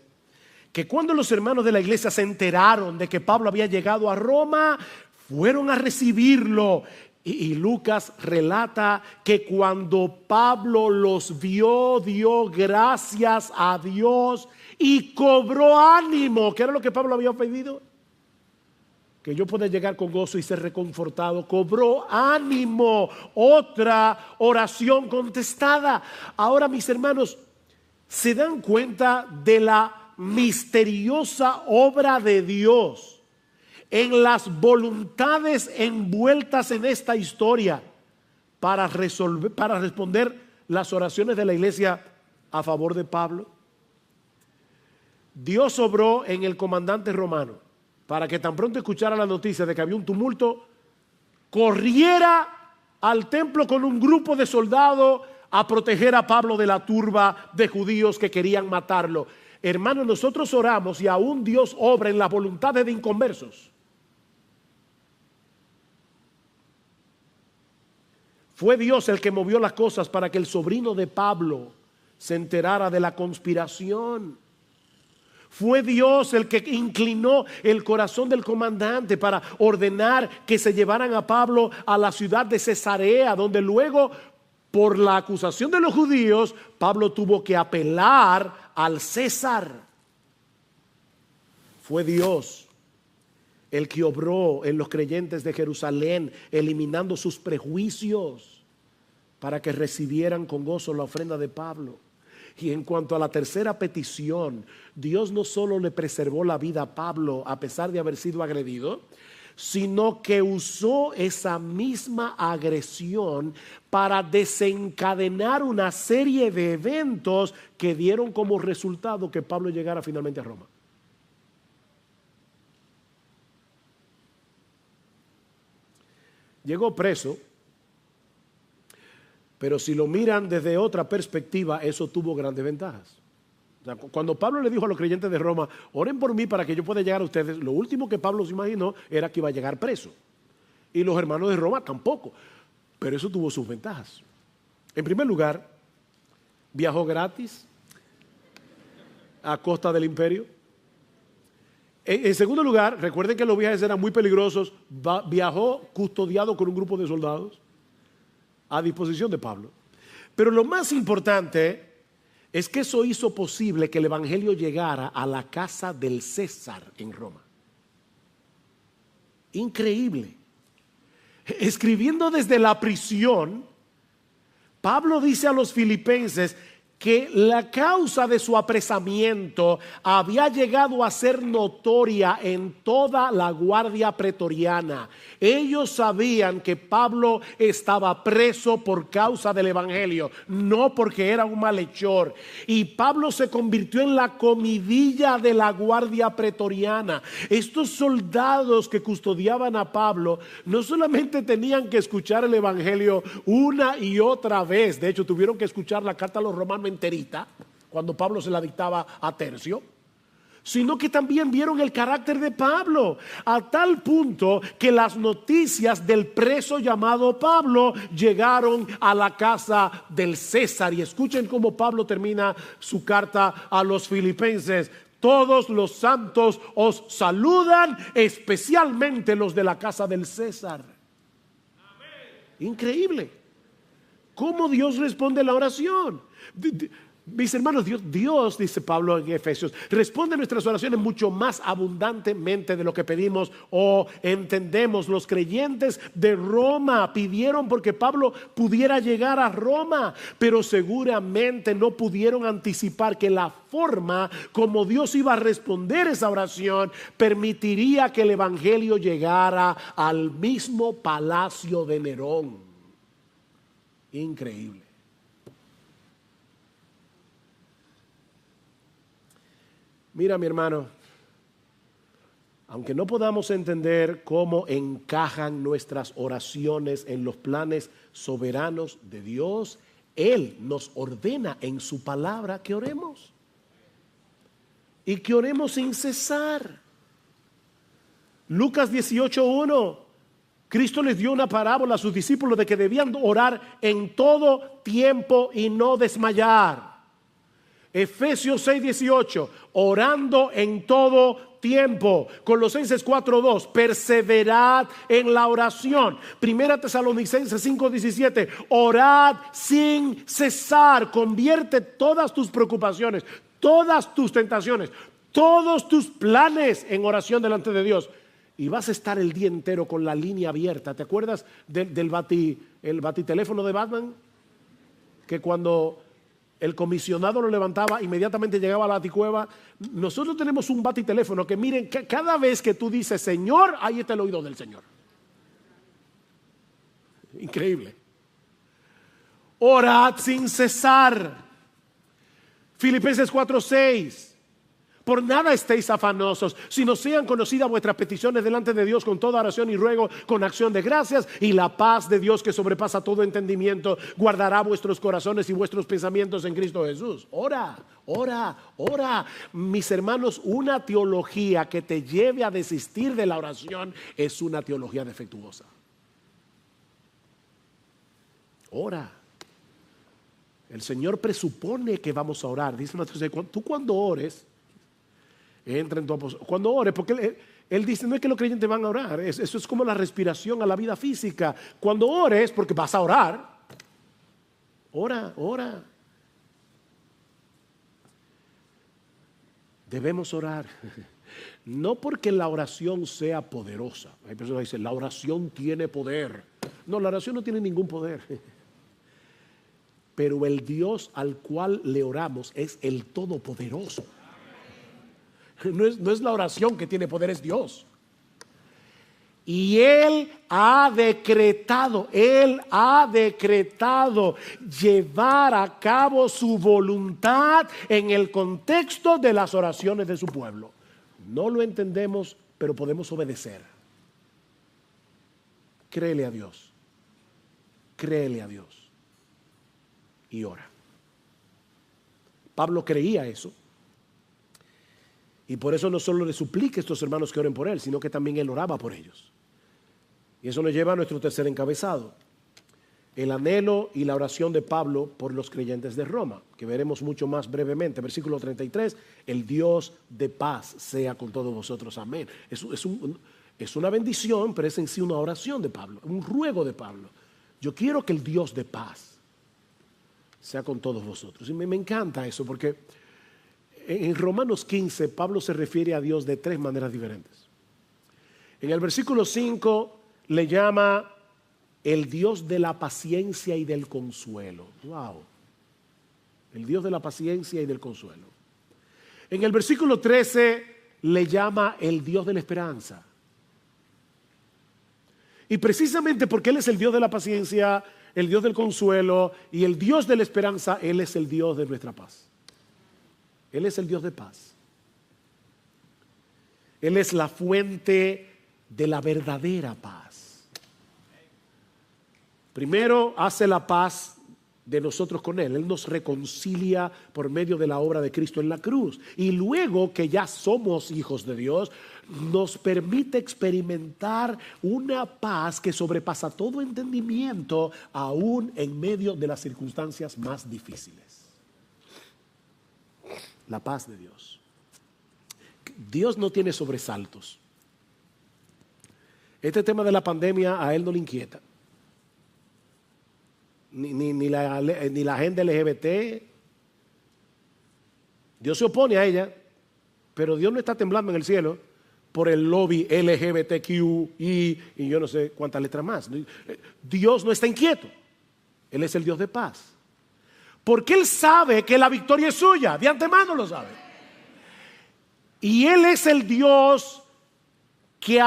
que cuando los hermanos de la iglesia se enteraron de que Pablo había llegado a Roma, fueron a recibirlo. Y Lucas relata que cuando Pablo los vio, dio gracias a Dios y cobró ánimo. ¿Qué era lo que Pablo había pedido? Que yo pueda llegar con gozo y ser reconfortado. Cobró ánimo. Otra oración contestada. Ahora, mis hermanos, ¿se dan cuenta de la misteriosa obra de Dios en las voluntades envueltas en esta historia para responder las oraciones de la iglesia a favor de Pablo? Dios obró en el comandante romano para que tan pronto escuchara la noticia de que había un tumulto, corriera al templo con un grupo de soldados a proteger a Pablo de la turba de judíos que querían matarlo. Hermanos, nosotros oramos y aún Dios obra en las voluntades de inconversos. Fue Dios el que movió las cosas para que el sobrino de Pablo se enterara de la conspiración. Fue Dios el que inclinó el corazón del comandante para ordenar que se llevaran a Pablo a la ciudad de Cesarea, donde luego, por la acusación de los judíos, Pablo tuvo que apelar al César. Fue Dios el que obró en los creyentes de Jerusalén, eliminando sus prejuicios para que recibieran con gozo la ofrenda de Pablo. Y en cuanto a la tercera petición, Dios no solo le preservó la vida a Pablo a pesar de haber sido agredido, sino que usó esa misma agresión para desencadenar una serie de eventos que dieron como resultado que Pablo llegara finalmente a Roma. Llegó preso. Pero si lo miran desde otra perspectiva, eso tuvo grandes ventajas. O sea, cuando Pablo le dijo a los creyentes de Roma, oren por mí para que yo pueda llegar a ustedes, lo último que Pablo se imaginó era que iba a llegar preso. Y los hermanos de Roma tampoco. Pero eso tuvo sus ventajas. En primer lugar, viajó gratis a costa del imperio. En segundo lugar, recuerden que los viajes eran muy peligrosos. Viajó custodiado con un grupo de soldados a disposición de Pablo. Pero lo más importante es que eso hizo posible que el evangelio llegara a la casa del César en Roma. Increíble. Escribiendo desde la prisión, Pablo dice a los filipenses que la causa de su apresamiento había llegado a ser notoria en toda la guardia pretoriana. Ellos sabían que Pablo estaba preso por causa del evangelio, no porque era un malhechor. Y Pablo se convirtió en la comidilla de la guardia pretoriana. Estos soldados que custodiaban a Pablo no solamente tenían que escuchar el evangelio una y otra vez, de hecho tuvieron que escuchar la carta a los romanos enterita cuando Pablo se la dictaba a Tercio, sino que también vieron el carácter de Pablo, a tal punto que las noticias del preso llamado Pablo llegaron a la casa del César. Y escuchen cómo Pablo termina su carta a los filipenses: todos los santos os saludan, especialmente los de la casa del César. Increíble cómo Dios responde a la oración. Mis hermanos, Dios, dice Pablo en Efesios, responde a nuestras oraciones mucho más abundantemente de lo que pedimos o entendemos. Los creyentes de Roma pidieron porque Pablo pudiera llegar a Roma, pero seguramente no pudieron anticipar que la forma como Dios iba a responder esa oración permitiría que el evangelio llegara al mismo palacio de Nerón. Increíble. Mira, mi hermano, aunque no podamos entender cómo encajan nuestras oraciones en los planes soberanos de Dios, Él nos ordena en su palabra que oremos. Y que oremos sin cesar. Lucas 18:1, Cristo les dio una parábola a sus discípulos de que debían orar en todo tiempo y no desmayar. Efesios 6:18, orando en todo tiempo. Colosenses 4:2, perseverad en la oración. Primera Tesalonicenses 5:17, orad sin cesar. Convierte todas tus preocupaciones, todas tus tentaciones, todos tus planes en oración delante de Dios. Y vas a estar el día entero con la línea abierta. ¿Te acuerdas del batiteléfono de Batman? Que cuando el comisionado lo levantaba, inmediatamente llegaba a la baticueva. Nosotros tenemos un batiteléfono que, miren, cada vez que tú dices Señor, ahí está el oído del Señor. Increíble. Orad sin cesar. Filipenses 4:6. Por nada estéis afanosos, sino sean conocidas vuestras peticiones delante de Dios con toda oración y ruego, con acción de gracias, y la paz de Dios que sobrepasa todo entendimiento guardará vuestros corazones y vuestros pensamientos en Cristo Jesús. Ora, ora, ora. Mis hermanos, una teología que te lleve a desistir de la oración es una teología defectuosa. Ora. El Señor presupone que vamos a orar. Dice tú cuando ores, entra en tu apostolado. Cuando ores, porque él dice, no es que los creyentes van a orar, eso es como la respiración a la vida física. Cuando ores, porque vas a orar, ora, ora. Debemos orar, no porque la oración sea poderosa. Hay personas que dicen, la oración tiene poder. No, la oración no tiene ningún poder. Pero el Dios al cual le oramos es el Todopoderoso. No es la oración que tiene poder, es Dios. Y Él ha decretado llevar a cabo su voluntad en el contexto de las oraciones de su pueblo. No lo entendemos, pero podemos obedecer. Créele a Dios. Créele a Dios. Y ora. Pablo creía eso. Y por eso no solo le suplica a estos hermanos que oren por él, sino que también él oraba por ellos. Y eso nos lleva a nuestro tercer encabezado: el anhelo y la oración de Pablo por los creyentes de Roma, que veremos mucho más brevemente. Versículo 33, el Dios de paz sea con todos vosotros. Amén. Es una bendición, pero es en sí una oración de Pablo, un ruego de Pablo. Yo quiero que el Dios de paz sea con todos vosotros. Y me encanta eso porque en Romanos 15 Pablo se refiere a Dios de tres maneras diferentes. En el versículo 5 le llama el Dios de la paciencia y del consuelo. Wow. El Dios de la paciencia y del consuelo. En el versículo 13 le llama el Dios de la esperanza. Y precisamente porque Él es el Dios de la paciencia, el Dios del consuelo y el Dios de la esperanza, Él es el Dios de nuestra paz. Él es el Dios de paz. Él es la fuente de la verdadera paz. Primero hace la paz de nosotros con Él. Él nos reconcilia por medio de la obra de Cristo en la cruz. Y luego que ya somos hijos de Dios, nos permite experimentar una paz que sobrepasa todo entendimiento, aún en medio de las circunstancias más difíciles. La paz de Dios. Dios no tiene sobresaltos. Este tema de la pandemia a Él no le inquieta. Ni la agenda LGBT. Dios se opone a ella, pero Dios no está temblando en el cielo por el lobby LGBTQI y yo no sé cuántas letras más. Dios no está inquieto. Él es el Dios de paz. Porque Él sabe que la victoria es suya, de antemano lo sabe. Y Él es el Dios que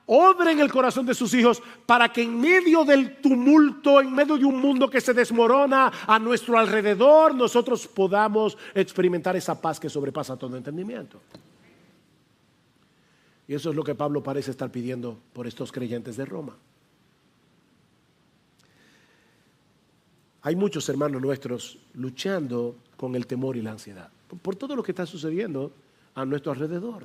obra en el corazón de sus hijos para que en medio del tumulto, en medio de un mundo que se desmorona a nuestro alrededor, nosotros podamos experimentar esa paz que sobrepasa todo entendimiento. Y eso es lo que Pablo parece estar pidiendo por estos creyentes de Roma. Hay muchos hermanos nuestros luchando con el temor y la ansiedad por todo lo que está sucediendo a nuestro alrededor.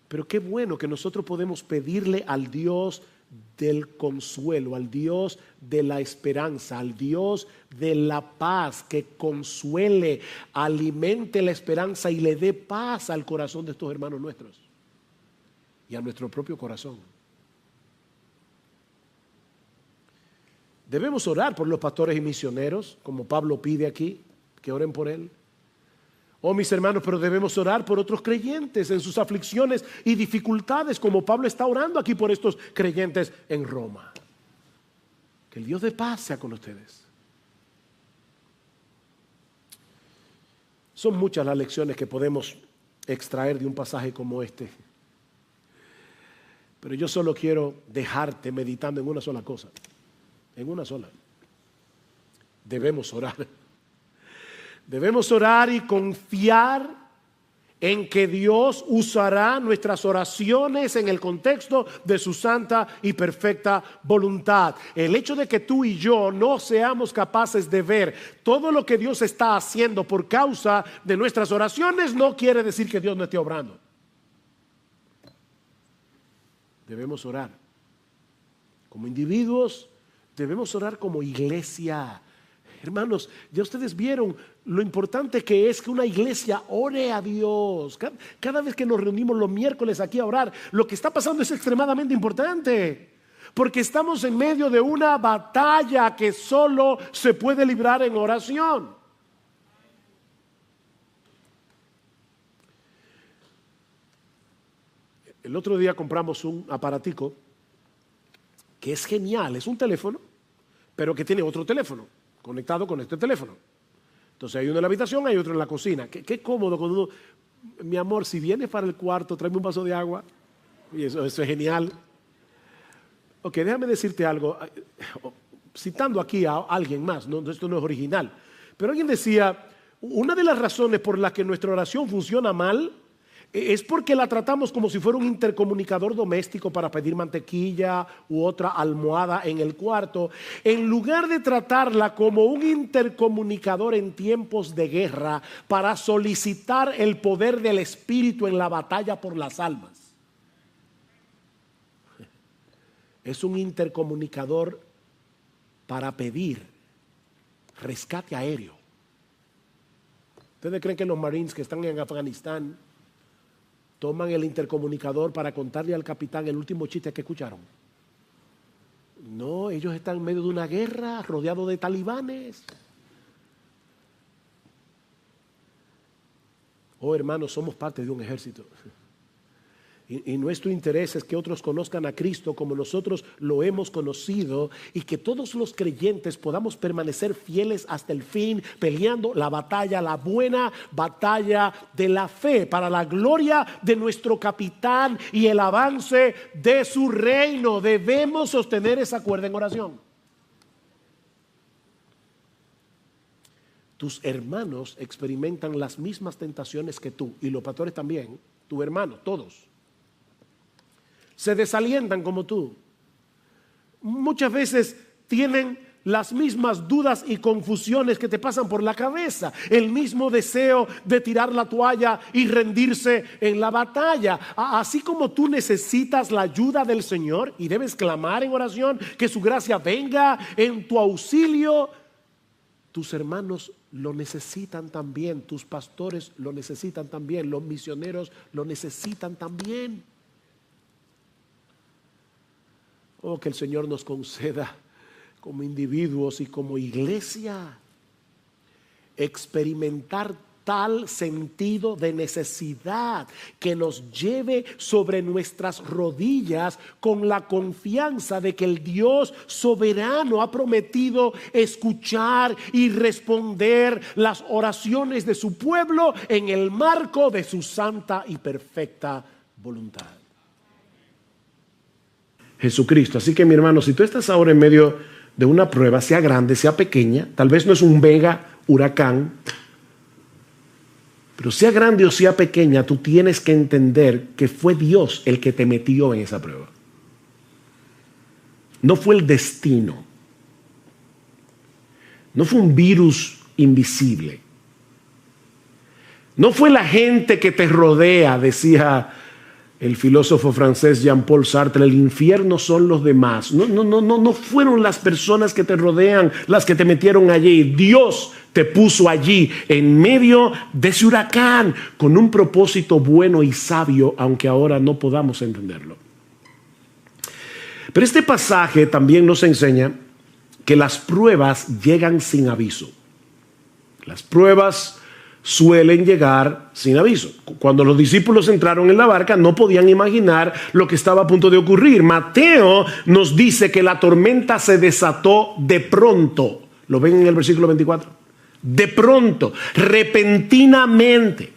Pero qué bueno que nosotros podemos pedirle al Dios del consuelo, al Dios de la esperanza, al Dios de la paz, que consuele, alimente la esperanza y le dé paz al corazón de estos hermanos nuestros y a nuestro propio corazón. Debemos orar por los pastores y misioneros, como Pablo pide aquí, que oren por él. Oh, mis hermanos, pero debemos orar por otros creyentes en sus aflicciones y dificultades, como Pablo está orando aquí por estos creyentes en Roma. Que el Dios de paz sea con ustedes. Son muchas las lecciones que podemos extraer de un pasaje como este. Pero yo solo quiero dejarte meditando en una sola cosa. En una sola. Debemos orar. Debemos orar y confiar en que Dios usará nuestras oraciones en el contexto de su santa y perfecta voluntad. El hecho de que tú y yo no seamos capaces de ver todo lo que Dios está haciendo por causa de nuestras oraciones no quiere decir que Dios no esté obrando. Debemos orar como individuos, debemos orar como iglesia. Hermanos, ya ustedes vieron lo importante que es que una iglesia ore a Dios. Cada vez que nos reunimos los miércoles aquí a orar, lo que está pasando es extremadamente importante. Porque estamos en medio de una batalla que solo se puede librar en oración. El otro día compramos un aparatico que es genial, es un teléfono, pero que tiene otro teléfono conectado con este teléfono. Entonces hay uno en la habitación, hay otro en la cocina. Qué cómodo cuando uno, mi amor, si vienes para el cuarto, tráeme un vaso de agua. Y eso es genial. Ok, déjame decirte algo, citando aquí a alguien más, ¿no? Esto no es original, pero alguien decía, una de las razones por las que nuestra oración funciona mal es porque la tratamos como si fuera un intercomunicador doméstico para pedir mantequilla u otra almohada en el cuarto, en lugar de tratarla como un intercomunicador en tiempos de guerra para solicitar el poder del Espíritu en la batalla por las almas. Es un intercomunicador para pedir rescate aéreo. ¿Ustedes creen que los Marines que están en Afganistán toman el intercomunicador para contarle al capitán el último chiste que escucharon? No, ellos están en medio de una guerra, rodeados de talibanes. Oh, hermanos, somos parte de un ejército. Y nuestro interés es que otros conozcan a Cristo como nosotros lo hemos conocido, y que todos los creyentes podamos permanecer fieles hasta el fin, peleando la batalla, la buena batalla de la fe, para la gloria de nuestro capitán y el avance de su reino. Debemos sostener esa cuerda en oración. Tus hermanos experimentan las mismas tentaciones que tú, y los pastores también, tus hermanos, todos. Se desalientan como tú. Muchas veces tienen las mismas dudas y confusiones que te pasan por la cabeza, el mismo deseo de tirar la toalla y rendirse en la batalla. Así como tú necesitas la ayuda del Señor y debes clamar en oración que su gracia venga en tu auxilio, tus hermanos lo necesitan también, tus pastores lo necesitan también, los misioneros lo necesitan también. Oh, que el Señor nos conceda como individuos y como iglesia experimentar tal sentido de necesidad que nos lleve sobre nuestras rodillas con la confianza de que el Dios soberano ha prometido escuchar y responder las oraciones de su pueblo en el marco de su santa y perfecta voluntad. Jesucristo. Así que, mi hermano, si tú estás ahora en medio de una prueba, sea grande, sea pequeña, tal vez no es un mega huracán, pero sea grande o sea pequeña, tú tienes que entender que fue Dios el que te metió en esa prueba. No fue el destino. No fue un virus invisible. No fue la gente que te rodea, decía el filósofo francés Jean-Paul Sartre, el infierno son los demás. No fueron las personas que te rodean las que te metieron allí. Dios te puso allí en medio de ese huracán con un propósito bueno y sabio, aunque ahora no podamos entenderlo. Pero este pasaje también nos enseña que las pruebas llegan sin aviso. Las pruebas suelen llegar sin aviso. Cuando los discípulos entraron en la barca, no podían imaginar lo que estaba a punto de ocurrir. Mateo nos dice que la tormenta se desató de pronto. ¿Lo ven en el versículo 24? De pronto, repentinamente.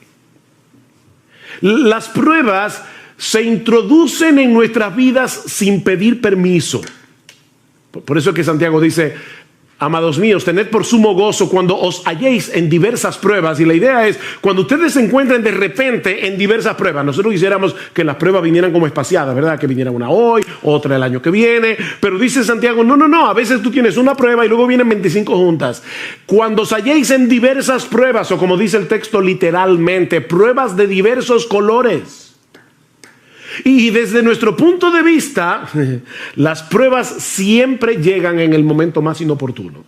Las pruebas se introducen en nuestras vidas sin pedir permiso. Por eso es que Santiago dice: amados míos, tened por sumo gozo cuando os halléis en diversas pruebas. Y la idea es, cuando ustedes se encuentren de repente en diversas pruebas. Nosotros quisiéramos que las pruebas vinieran como espaciadas, ¿verdad? Que viniera una hoy, otra el año que viene. Pero dice Santiago, no. A veces tú tienes una prueba y luego vienen 25 juntas. Cuando os halléis en diversas pruebas, o como dice el texto literalmente, pruebas de diversos colores. Y desde nuestro punto de vista, las pruebas siempre llegan en el momento más inoportuno.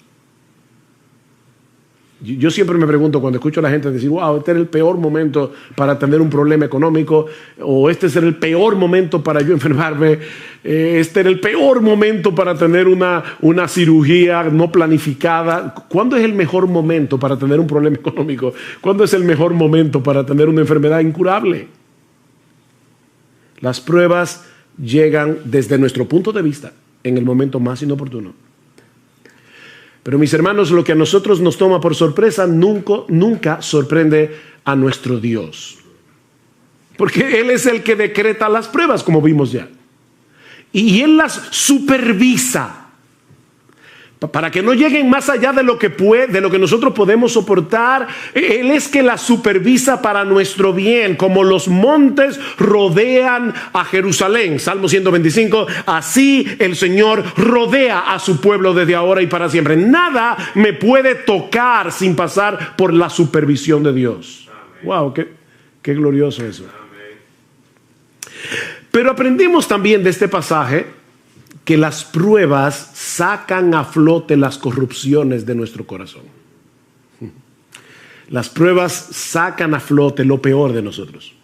Yo siempre me pregunto cuando escucho a la gente decir, wow, este era el peor momento para tener un problema económico, o este era el peor momento para yo enfermarme, este era el peor momento para tener una cirugía no planificada. ¿Cuándo es el mejor momento para tener un problema económico? ¿Cuándo es el mejor momento para tener una enfermedad incurable? Las pruebas llegan desde nuestro punto de vista en el momento más inoportuno. Pero mis hermanos, lo que a nosotros nos toma por sorpresa nunca sorprende a nuestro Dios. Porque Él es el que decreta las pruebas, como vimos ya. Y Él las supervisa para que no lleguen más allá de lo que nosotros podemos soportar. Él es que la supervisa para nuestro bien, como los montes rodean a Jerusalén. Salmo 125, así el Señor rodea a su pueblo desde ahora y para siempre. Nada me puede tocar sin pasar por la supervisión de Dios. Amén. Wow, qué glorioso eso. Amén. Pero aprendimos también de este pasaje que las pruebas sacan a flote las corrupciones de nuestro corazón. Las pruebas sacan a flote lo peor de nosotros.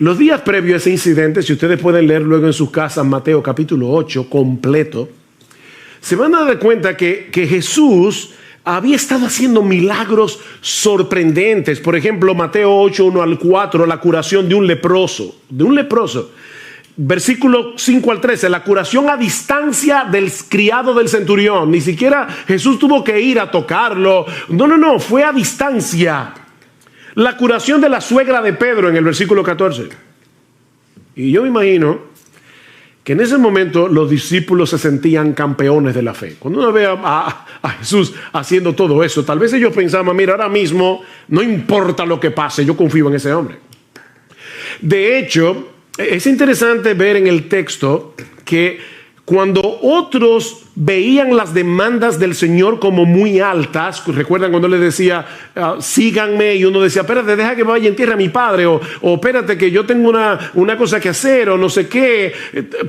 Los días previos a ese incidente, si ustedes pueden leer luego en sus casas Mateo capítulo 8 completo, se van a dar cuenta que Jesús había estado haciendo milagros sorprendentes. Por ejemplo, Mateo 8, 1 al 4, la curación de un leproso. Versículo 5 al 13, la curación a distancia del criado del centurión. Ni siquiera Jesús tuvo que ir a tocarlo. No, fue a distancia. La curación de la suegra de Pedro en el versículo 14. Y yo me imagino que en ese momento los discípulos se sentían campeones de la fe. Cuando uno ve a Jesús haciendo todo eso, tal vez ellos pensaban, mira, ahora mismo no importa lo que pase, yo confío en ese hombre. De hecho, es interesante ver en el texto que cuando otros veían las demandas del Señor como muy altas, recuerdan cuando le decía, síganme, y uno decía, espérate, deja que vaya en tierra a mi padre, o espérate que yo tengo una cosa que hacer, o no sé qué.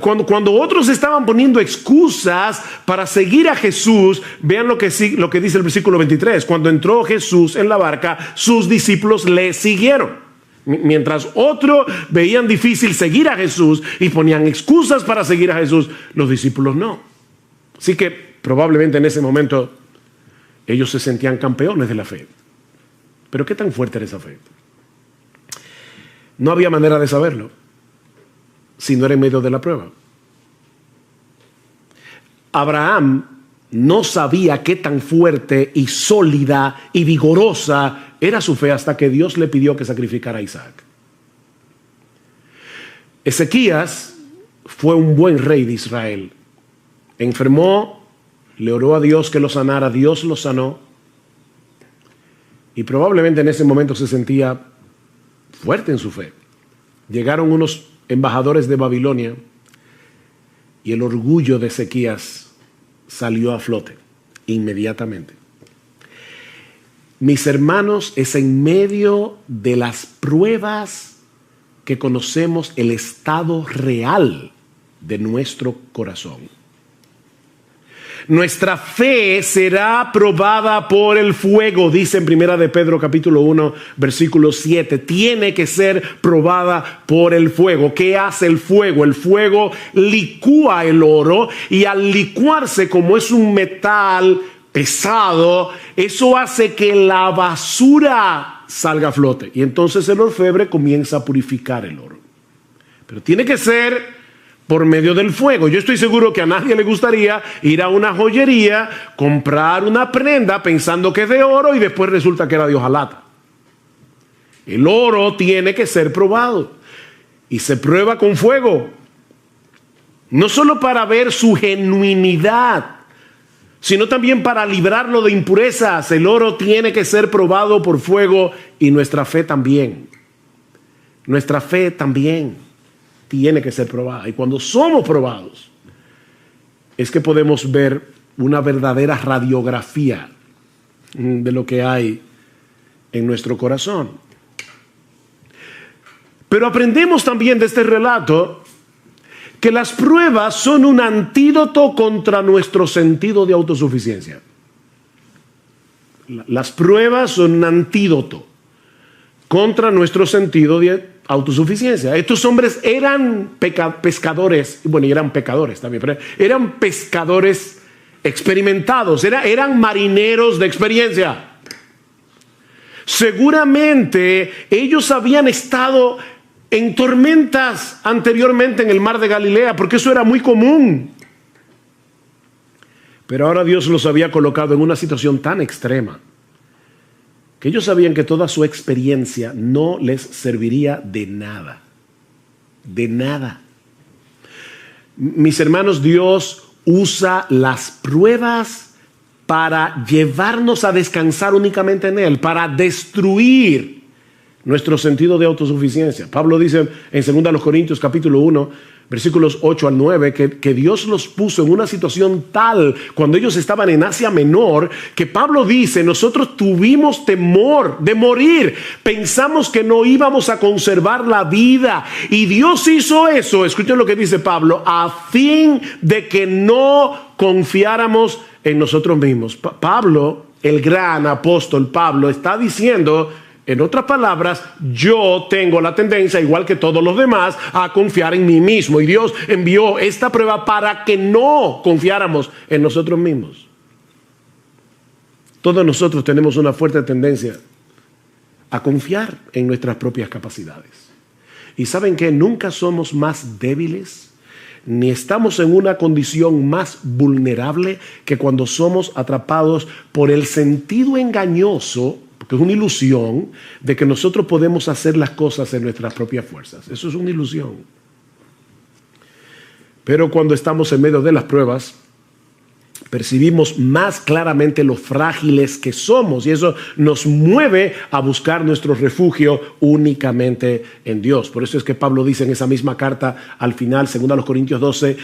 Cuando otros estaban poniendo excusas para seguir a Jesús, vean lo que dice el versículo 23, cuando entró Jesús en la barca, sus discípulos le siguieron. Mientras otros veían difícil seguir a Jesús y ponían excusas para seguir a Jesús, los discípulos no. Así que probablemente en ese momento ellos se sentían campeones de la fe. Pero ¿qué tan fuerte era esa fe? No había manera de saberlo si no era en medio de la prueba. Abraham no sabía qué tan fuerte y sólida y vigorosa era su fe hasta que Dios le pidió que sacrificara a Isaac. Ezequías fue un buen rey de Israel. Enfermó, le oró a Dios que lo sanara, Dios lo sanó. Y probablemente en ese momento se sentía fuerte en su fe. Llegaron unos embajadores de Babilonia y el orgullo de Ezequías salió a flote inmediatamente. Mis hermanos, es en medio de las pruebas que conocemos el estado real de nuestro corazón. Nuestra fe será probada por el fuego, dice en 1 de Pedro capítulo 1, versículo 7. Tiene que ser probada por el fuego. ¿Qué hace el fuego? El fuego licúa el oro, y al licuarse, como es un metal pesado, eso hace que la basura salga a flote, y entonces el orfebre comienza a purificar el oro. Pero tiene que ser por medio del fuego. Yo estoy seguro que a nadie le gustaría ir a una joyería, comprar una prenda pensando que es de oro y después resulta que era de hojalata. El oro tiene que ser probado, y se prueba con fuego, no solo para ver su genuinidad, sino también para librarlo de impurezas. El oro tiene que ser probado por fuego, y nuestra fe también. Nuestra fe también tiene que ser probada. Y cuando somos probados, es que podemos ver una verdadera radiografía de lo que hay en nuestro corazón. Pero aprendemos también de este relato que las pruebas son un antídoto contra nuestro sentido de autosuficiencia. Las pruebas son un antídoto contra nuestro sentido de autosuficiencia. Estos hombres eran pescadores, bueno, y eran pecadores también, pero eran pescadores experimentados, eran marineros de experiencia. Seguramente ellos habían estado en tormentas anteriormente en el mar de Galilea, porque eso era muy común. Pero ahora Dios los había colocado en una situación tan extrema que ellos sabían que toda su experiencia no les serviría de nada. De nada. Mis hermanos, Dios usa las pruebas para llevarnos a descansar únicamente en Él, para destruir nuestro sentido de autosuficiencia. Pablo dice en 2 Corintios capítulo 1, versículos 8 al 9, que Dios los puso en una situación tal cuando ellos estaban en Asia Menor, que Pablo dice, nosotros tuvimos temor de morir, pensamos que no íbamos a conservar la vida, y Dios hizo eso, escuchen lo que dice Pablo, a fin de que no confiáramos en nosotros mismos. Pablo, el gran apóstol Pablo, está diciendo En otras palabras, yo tengo la tendencia, igual que todos los demás, a confiar en mí mismo. Y Dios envió esta prueba para que no confiáramos en nosotros mismos. Todos nosotros tenemos una fuerte tendencia a confiar en nuestras propias capacidades. Y ¿saben qué? Nunca somos más débiles, ni estamos en una condición más vulnerable que cuando somos atrapados por el sentido engañoso, porque es una ilusión, de que nosotros podemos hacer las cosas en nuestras propias fuerzas. Eso es una ilusión. Pero cuando estamos en medio de las pruebas, percibimos más claramente lo frágiles que somos, y eso nos mueve a buscar nuestro refugio únicamente en Dios. Por eso es que Pablo dice en esa misma carta al final, 2 Corintios 12,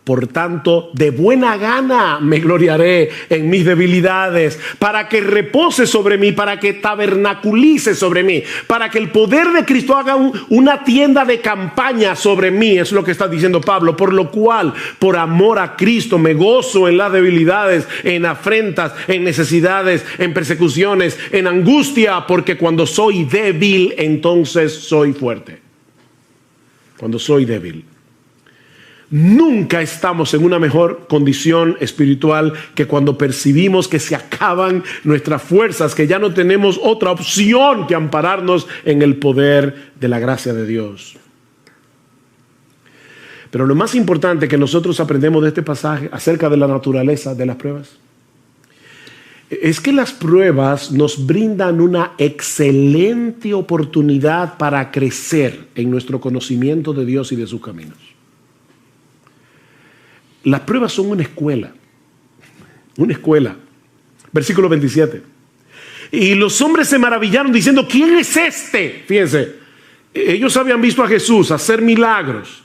por tanto, de buena gana me gloriaré en mis debilidades, para que repose sobre mí, para que tabernaculice sobre mí, para que el poder de Cristo haga una tienda de campaña sobre mí. Es lo que está diciendo Pablo, por lo cual, por amor a Cristo, me gozo en la debilidades, en afrentas, en necesidades, en persecuciones, en angustia, porque cuando soy débil, entonces soy fuerte. Cuando soy débil. Nunca estamos en una mejor condición espiritual que cuando percibimos que se acaban nuestras fuerzas, que ya no tenemos otra opción que ampararnos en el poder de la gracia de Dios. Pero lo más importante que nosotros aprendemos de este pasaje acerca de la naturaleza de las pruebas es que las pruebas nos brindan una excelente oportunidad para crecer en nuestro conocimiento de Dios y de sus caminos. Las pruebas son una escuela. Una escuela. Versículo 27. Y los hombres se maravillaron diciendo, ¿quién es este? Fíjense, ellos habían visto a Jesús hacer milagros.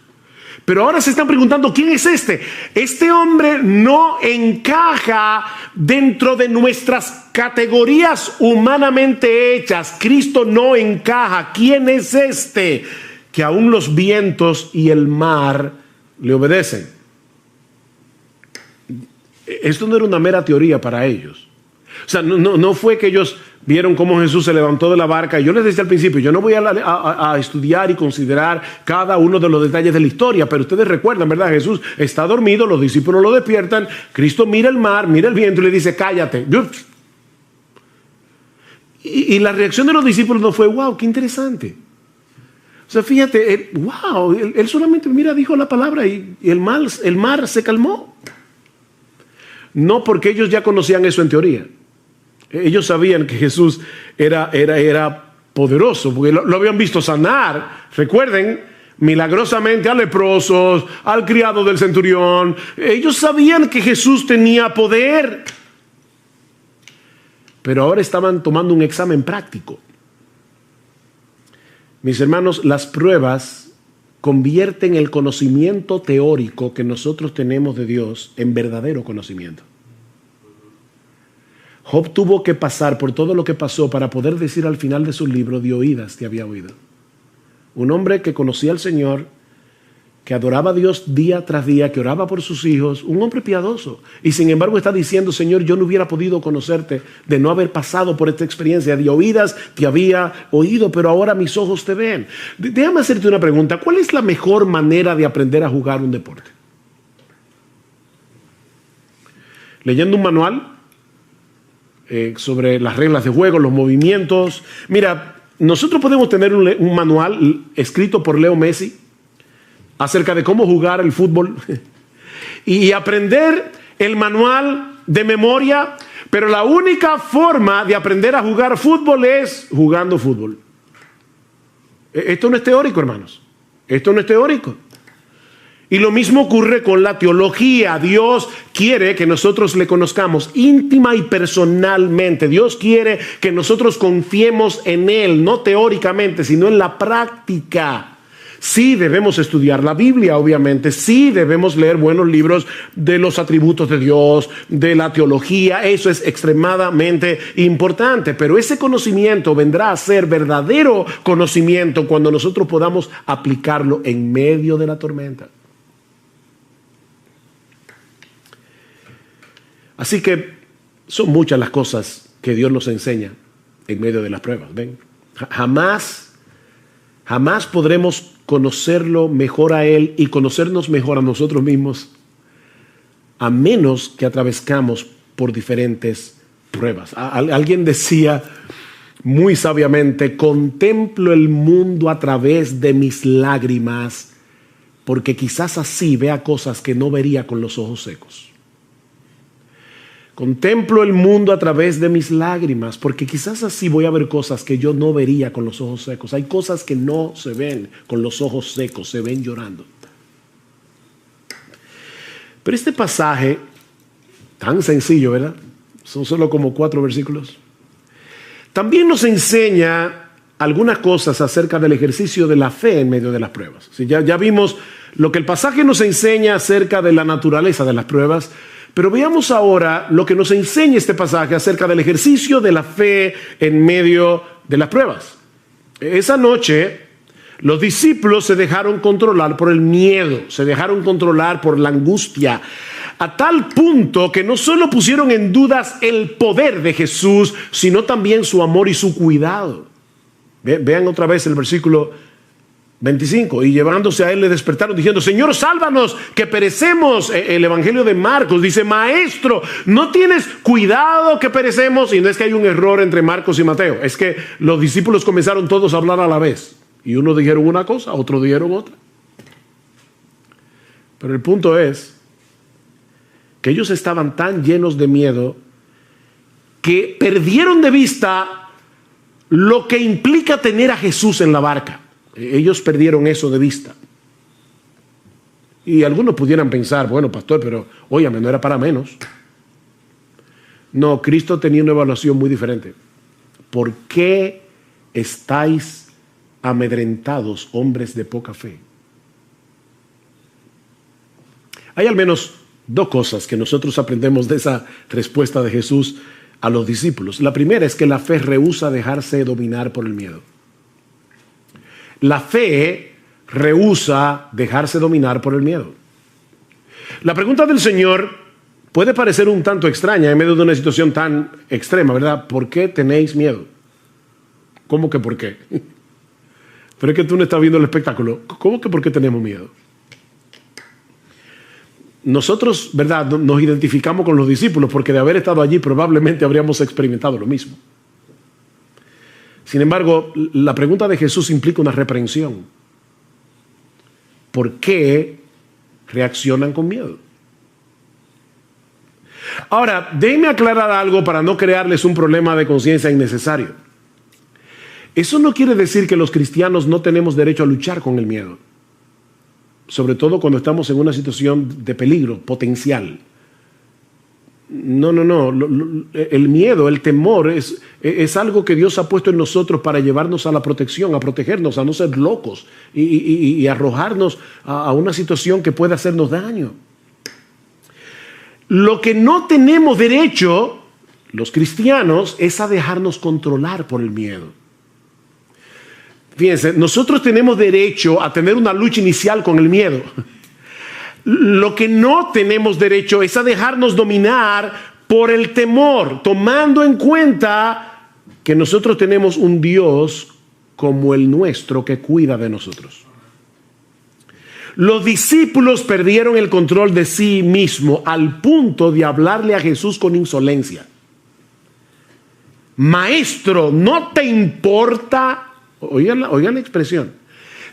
Pero ahora se están preguntando, ¿quién es este? Este hombre no encaja dentro de nuestras categorías humanamente hechas. Cristo no encaja. ¿Quién es este? Que aún los vientos y el mar le obedecen. Esto no era una mera teoría para ellos. O sea, no fue que ellos vieron cómo Jesús se levantó de la barca. Y yo les decía al principio, yo no voy a estudiar y considerar cada uno de los detalles de la historia, pero ustedes recuerdan, ¿verdad? Jesús está dormido, los discípulos lo despiertan, Cristo mira el mar, mira el viento y le dice, cállate. Y la reacción de los discípulos no fue, wow, qué interesante. O sea, fíjate, wow, él solamente, dijo la palabra y el mar se calmó. No porque ellos ya conocían eso en teoría. Ellos sabían que Jesús era poderoso, porque lo habían visto sanar. Recuerden, milagrosamente a leprosos, al criado del centurión. Ellos sabían que Jesús tenía poder. Pero ahora estaban tomando un examen práctico. Mis hermanos, las pruebas convierten el conocimiento teórico que nosotros tenemos de Dios en verdadero conocimiento. Job tuvo que pasar por todo lo que pasó para poder decir al final de su libro, de oídas te había oído. Un hombre que conocía al Señor, que adoraba a Dios día tras día, que oraba por sus hijos, un hombre piadoso. Y sin embargo está diciendo, Señor, yo no hubiera podido conocerte de no haber pasado por esta experiencia. De oídas te había oído, pero ahora mis ojos te ven. Déjame hacerte una pregunta. ¿Cuál es la mejor manera de aprender a jugar un deporte? ¿Leyendo un manual? Sobre las reglas de juego, los movimientos. Mira, nosotros podemos tener un manual escrito por Leo Messi acerca de cómo jugar el fútbol y aprender el manual de memoria, pero la única forma de aprender a jugar fútbol es jugando fútbol. Esto no es teórico, hermanos. Esto no es teórico. Y lo mismo ocurre con la teología. Dios quiere que nosotros le conozcamos íntima y personalmente. Dios quiere que nosotros confiemos en Él, no teóricamente, sino en la práctica. Sí debemos estudiar la Biblia, obviamente. Sí debemos leer buenos libros de los atributos de Dios, de la teología. Eso es extremadamente importante. Pero ese conocimiento vendrá a ser verdadero conocimiento cuando nosotros podamos aplicarlo en medio de la tormenta. Así que son muchas las cosas que Dios nos enseña en medio de las pruebas. ¿Ven? Jamás podremos conocerlo mejor a Él y conocernos mejor a nosotros mismos a menos que atravescamos por diferentes pruebas. Alguien decía muy sabiamente: contemplo el mundo a través de mis lágrimas, porque quizás así vea cosas que no vería con los ojos secos. Contemplo el mundo a través de mis lágrimas, porque quizás así voy a ver cosas que yo no vería con los ojos secos. Hay cosas que no se ven con los ojos secos, se ven llorando. Pero este pasaje, tan sencillo, ¿verdad? Son solo como 4 versículos. También nos enseña algunas cosas acerca del ejercicio de la fe en medio de las pruebas. Ya vimos lo que el pasaje nos enseña acerca de la naturaleza de las pruebas, pero veamos ahora lo que nos enseña este pasaje acerca del ejercicio de la fe en medio de las pruebas. Esa noche, los discípulos se dejaron controlar por el miedo, se dejaron controlar por la angustia, a tal punto que no solo pusieron en dudas el poder de Jesús, sino también su amor y su cuidado. Vean otra vez el versículo 25. Y llevándose a él le despertaron diciendo: Señor, sálvanos, que perecemos. El Evangelio de Marcos dice: Maestro, ¿no tienes cuidado que perecemos? Y no es que hay un error entre Marcos y Mateo, es que los discípulos comenzaron todos a hablar a la vez. Y unos dijeron una cosa, otros dijeron otra. Pero el punto es que ellos estaban tan llenos de miedo que perdieron de vista lo que implica tener a Jesús en la barca. Ellos perdieron eso de vista. Y algunos pudieran pensar: bueno, pastor, pero óyame, no era para menos. No, Cristo tenía una evaluación muy diferente. ¿Por qué estáis amedrentados, hombres de poca fe? Hay al menos 2 cosas que nosotros aprendemos de esa respuesta de Jesús a los discípulos. La primera es que la fe rehúsa dejarse dominar por el miedo. La fe rehúsa dejarse dominar por el miedo. La pregunta del Señor puede parecer un tanto extraña en medio de una situación tan extrema, ¿verdad? ¿Por qué tenéis miedo? ¿Cómo que por qué? Pero es que tú no estás viendo el espectáculo. ¿Cómo que por qué tenemos miedo? Nosotros, ¿verdad?, nos identificamos con los discípulos porque de haber estado allí probablemente habríamos experimentado lo mismo. Sin embargo, la pregunta de Jesús implica una reprensión. ¿Por qué reaccionan con miedo? Ahora, déjenme aclarar algo para no crearles un problema de conciencia innecesario. Eso no quiere decir que los cristianos no tenemos derecho a luchar con el miedo, sobre todo cuando estamos en una situación de peligro potencial. No. El miedo, el temor es algo que Dios ha puesto en nosotros para llevarnos a la protección, a protegernos, a no ser locos y arrojarnos a una situación que pueda hacernos daño. Lo que no tenemos derecho, los cristianos, es a dejarnos controlar por el miedo. Fíjense, nosotros tenemos derecho a tener una lucha inicial con el miedo. Lo que no tenemos derecho es a dejarnos dominar por el temor, tomando en cuenta que nosotros tenemos un Dios como el nuestro que cuida de nosotros. Los discípulos perdieron el control de sí mismos al punto de hablarle a Jesús con insolencia. Maestro, ¿no te importa? Oigan la expresión.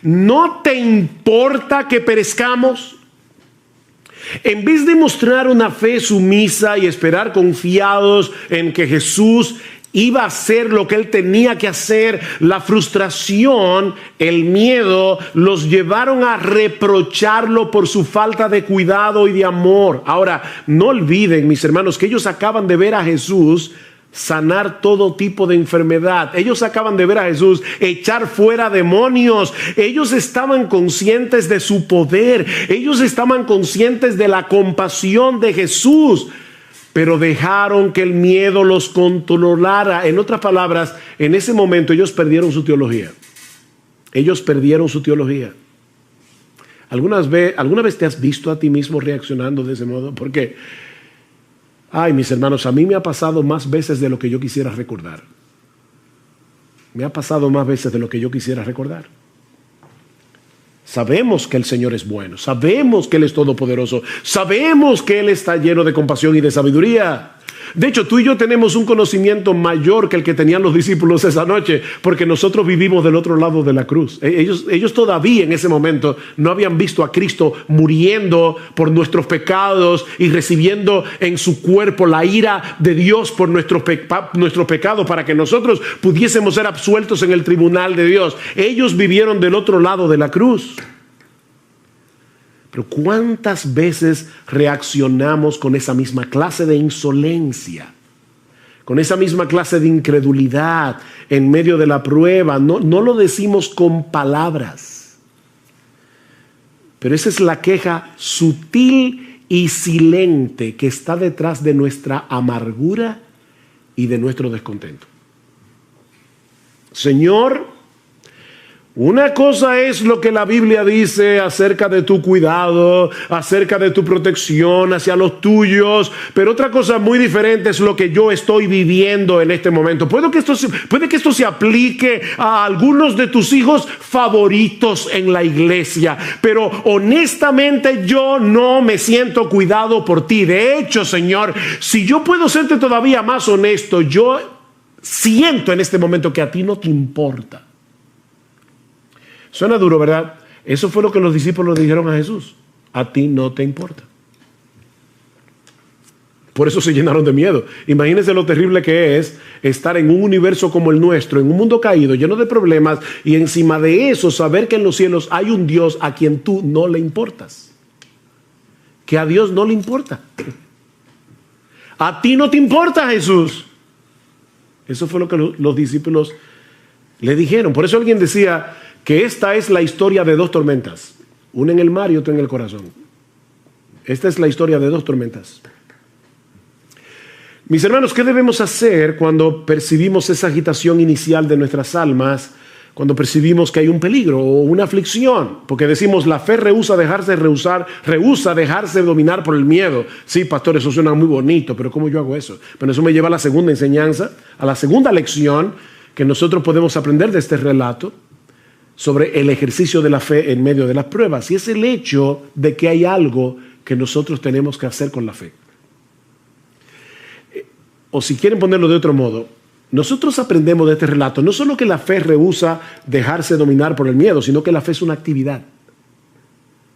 ¿No te importa que perezcamos? En vez de mostrar una fe sumisa y esperar confiados en que Jesús iba a hacer lo que él tenía que hacer, la frustración, el miedo, los llevaron a reprocharlo por su falta de cuidado y de amor. Ahora, no olviden, mis hermanos, que ellos acaban de ver a Jesús sanar todo tipo de enfermedad. Ellos acaban de ver a Jesús echar fuera demonios. Ellos estaban conscientes de su poder. Ellos estaban conscientes de la compasión de Jesús, pero dejaron que el miedo los controlara. En otras palabras, en ese momento ellos perdieron su teología. Ellos perdieron su teología. ¿Alguna vez te has visto a ti mismo reaccionando de ese modo? Porque ay, mis hermanos, a mí me ha pasado más veces de lo que yo quisiera recordar. me ha pasado más veces de lo que yo quisiera recordar. Sabemos que el Señor es bueno, sabemos que Él es todopoderoso, sabemos que Él está lleno de compasión y de sabiduría. De hecho, tú y yo tenemos un conocimiento mayor que el que tenían los discípulos esa noche, porque nosotros vivimos del otro lado de la cruz. Ellos todavía en ese momento no habían visto a Cristo muriendo por nuestros pecados y recibiendo en su cuerpo la ira de Dios por nuestros pecados para que nosotros pudiésemos ser absueltos en el tribunal de Dios. Ellos vivieron del otro lado de la cruz. Pero ¿cuántas veces reaccionamos con esa misma clase de insolencia? Con esa misma clase de incredulidad en medio de la prueba. No lo decimos con palabras. Pero esa es la queja sutil y silente que está detrás de nuestra amargura y de nuestro descontento. Señor, una cosa es lo que la Biblia dice acerca de tu cuidado, acerca de tu protección hacia los tuyos, pero otra cosa muy diferente es lo que yo estoy viviendo en este momento. Puede que esto se aplique a algunos de tus hijos favoritos en la iglesia, pero honestamente yo no me siento cuidado por ti. De hecho, Señor, si yo puedo serte todavía más honesto, yo siento en este momento que a ti no te importa. Suena duro, ¿verdad? Eso fue lo que los discípulos dijeron a Jesús. A ti no te importa. Por eso se llenaron de miedo. Imagínense lo terrible que es estar en un universo como el nuestro, en un mundo caído, lleno de problemas, y encima de eso saber que en los cielos hay un Dios a quien tú no le importas. Que a Dios no le importa. A ti no te importa, Jesús. Eso fue lo que los discípulos le dijeron. Por eso alguien decía que esta es la historia de dos tormentas, una en el mar y otra en el corazón. Esta es la historia de dos tormentas. Mis hermanos, ¿qué debemos hacer cuando percibimos esa agitación inicial de nuestras almas, cuando percibimos que hay un peligro o una aflicción? Porque decimos, la fe rehúsa dejarse dominar por el miedo. Sí, pastor, eso suena muy bonito, pero ¿cómo yo hago eso? Bueno, eso me lleva a la segunda enseñanza, a la segunda lección que nosotros podemos aprender de este relato sobre el ejercicio de la fe en medio de las pruebas, y es el hecho de que hay algo que nosotros tenemos que hacer con la fe. O si quieren ponerlo de otro modo, nosotros aprendemos de este relato no solo que la fe rehúsa dejarse dominar por el miedo, sino que la fe es una actividad.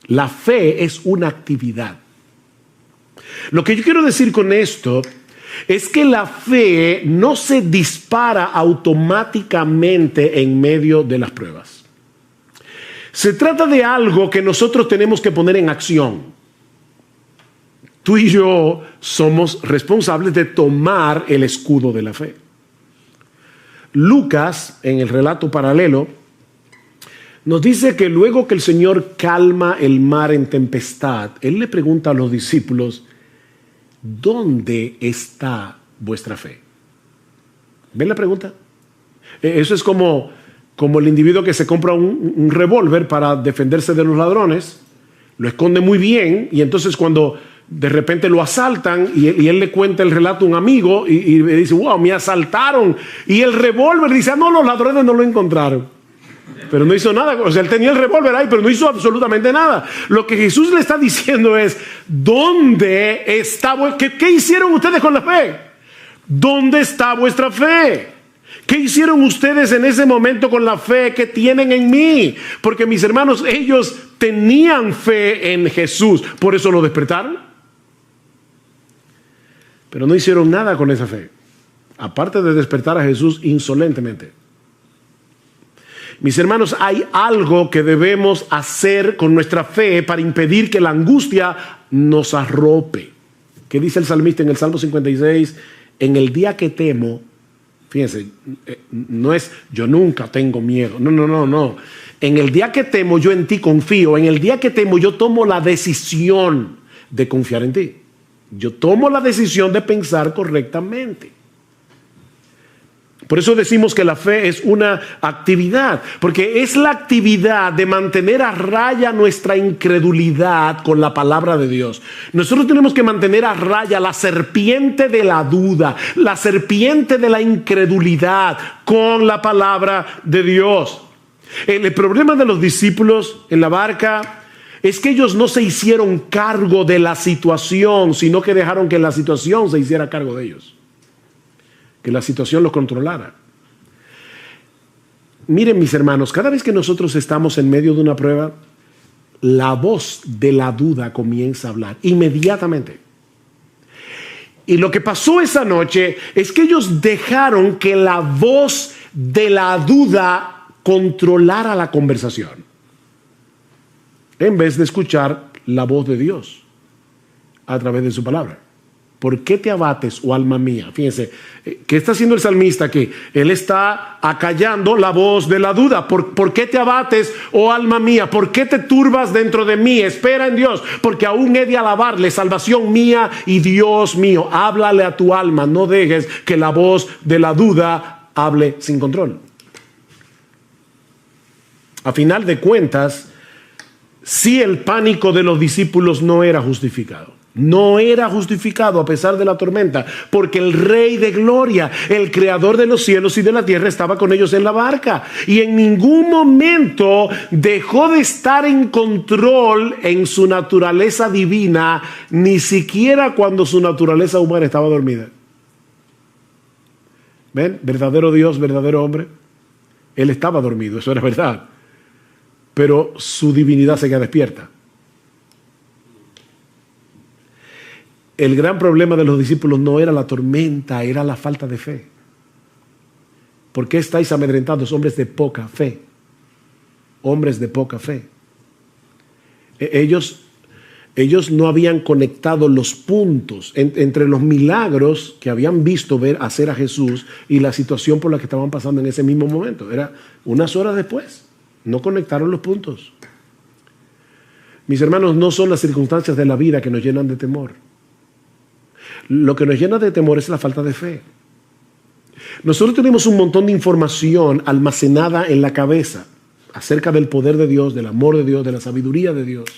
La fe es una actividad. Lo que yo quiero decir con esto es que la fe no se dispara automáticamente en medio de las pruebas. Se trata de algo que nosotros tenemos que poner en acción. Tú y yo somos responsables de tomar el escudo de la fe. Lucas, en el relato paralelo, nos dice que luego que el Señor calma el mar en tempestad, Él le pregunta a los discípulos, ¿dónde está vuestra fe? ¿Ven la pregunta? Eso es como el individuo que se compra un revólver para defenderse de los ladrones, lo esconde muy bien, y entonces cuando de repente lo asaltan y él le cuenta el relato a un amigo y le dice, wow, me asaltaron, y el revólver dice, no, los ladrones no lo encontraron. Pero no hizo nada. O sea, él tenía el revólver ahí, pero no hizo absolutamente nada. Lo que Jesús le está diciendo es, ¿dónde está? ¿Qué hicieron ustedes con la fe? ¿Dónde está vuestra fe? ¿Qué hicieron ustedes en ese momento con la fe que tienen en mí? Porque mis hermanos, ellos tenían fe en Jesús, por eso lo despertaron. Pero no hicieron nada con esa fe, aparte de despertar a Jesús insolentemente. Mis hermanos, hay algo que debemos hacer con nuestra fe para impedir que la angustia nos arrope. ¿Qué dice el salmista en el Salmo 56? En el día que temo, fíjense, no es yo nunca tengo miedo. No. En el día que temo, yo en ti confío. En el día que temo, yo tomo la decisión de confiar en ti. Yo tomo la decisión de pensar correctamente. Por eso decimos que la fe es una actividad, porque es la actividad de mantener a raya nuestra incredulidad con la palabra de Dios. Nosotros tenemos que mantener a raya la serpiente de la duda, la serpiente de la incredulidad con la palabra de Dios. El problema de los discípulos en la barca es que ellos no se hicieron cargo de la situación, sino que dejaron que la situación se hiciera cargo de ellos. Que la situación los controlara. Miren, mis hermanos, cada vez que nosotros estamos en medio de una prueba, la voz de la duda comienza a hablar inmediatamente. Y lo que pasó esa noche es que ellos dejaron que la voz de la duda controlara la conversación, en vez de escuchar la voz de Dios a través de su palabra. ¿Por qué te abates, oh alma mía? Fíjense, ¿qué está haciendo el salmista aquí? Él está acallando la voz de la duda. ¿Por qué te abates, oh alma mía? ¿Por qué te turbas dentro de mí? Espera en Dios, porque aún he de alabarle, salvación mía y Dios mío. Háblale a tu alma, no dejes que la voz de la duda hable sin control. A final de cuentas, sí, el pánico de los discípulos no era justificado. No era justificado a pesar de la tormenta, porque el Rey de Gloria, el Creador de los cielos y de la tierra, estaba con ellos en la barca. Y en ningún momento dejó de estar en control en su naturaleza divina, ni siquiera cuando su naturaleza humana estaba dormida. ¿Ven? Verdadero Dios, verdadero hombre. Él estaba dormido, eso era verdad. Pero su divinidad seguía despierta. El gran problema de los discípulos no era la tormenta, era la falta de fe. ¿Por qué estáis amedrentados, hombres de poca fe? Hombres de poca fe. Ellos no habían conectado los puntos entre los milagros que habían visto ver hacer a Jesús y la situación por la que estaban pasando en ese mismo momento. Era unas horas después. No conectaron los puntos. Mis hermanos, no son las circunstancias de la vida que nos llenan de temor. Lo que nos llena de temor es la falta de fe. Nosotros tenemos un montón de información almacenada en la cabeza acerca del poder de Dios, del amor de Dios, de la sabiduría de Dios.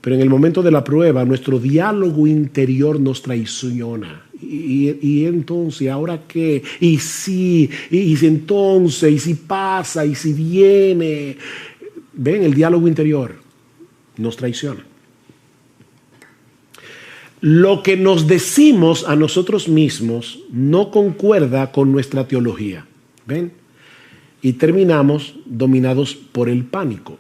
Pero en el momento de la prueba, nuestro diálogo interior nos traiciona. Y entonces, ¿ahora qué? Y sí, y si entonces, y si pasa, y si viene. Ven, el diálogo interior nos traiciona. Lo que nos decimos a nosotros mismos no concuerda con nuestra teología. ¿Ven? Y terminamos dominados por el pánico.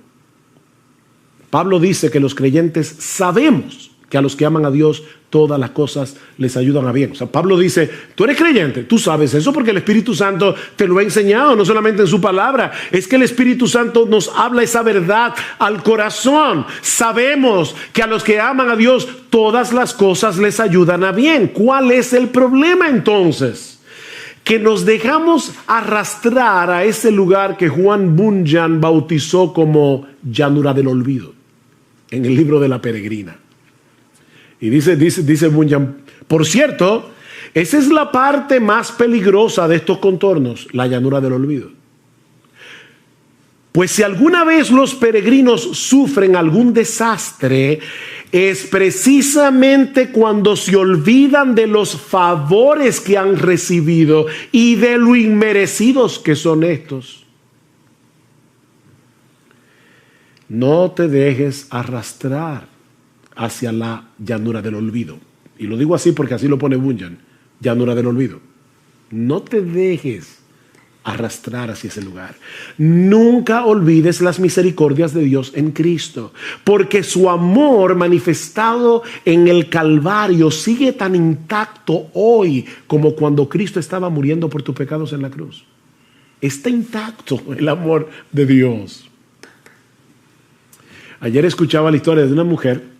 Pablo dice que los creyentes sabemos que a los que aman a Dios todas las cosas les ayudan a bien. O sea, Pablo dice, tú eres creyente, tú sabes eso porque el Espíritu Santo te lo ha enseñado, no solamente en su palabra, es que el Espíritu Santo nos habla esa verdad al corazón. Sabemos que a los que aman a Dios todas las cosas les ayudan a bien. ¿Cuál es el problema entonces? Que nos dejamos arrastrar a ese lugar que Juan Bunyan bautizó como llanura del olvido, en el libro de La Peregrina. Y dice Bunyan, por cierto, esa es la parte más peligrosa de estos contornos, la llanura del olvido. Pues si alguna vez los peregrinos sufren algún desastre, es precisamente cuando se olvidan de los favores que han recibido y de lo inmerecidos que son estos. No te dejes arrastrar hacia la llanura del olvido. Y lo digo así porque así lo pone Bunyan, llanura del olvido. No te dejes arrastrar hacia ese lugar. Nunca olvides las misericordias de Dios en Cristo, porque su amor manifestado en el Calvario sigue tan intacto hoy como cuando Cristo estaba muriendo por tus pecados en la cruz. Está intacto el amor de Dios. Ayer escuchaba la historia de una mujer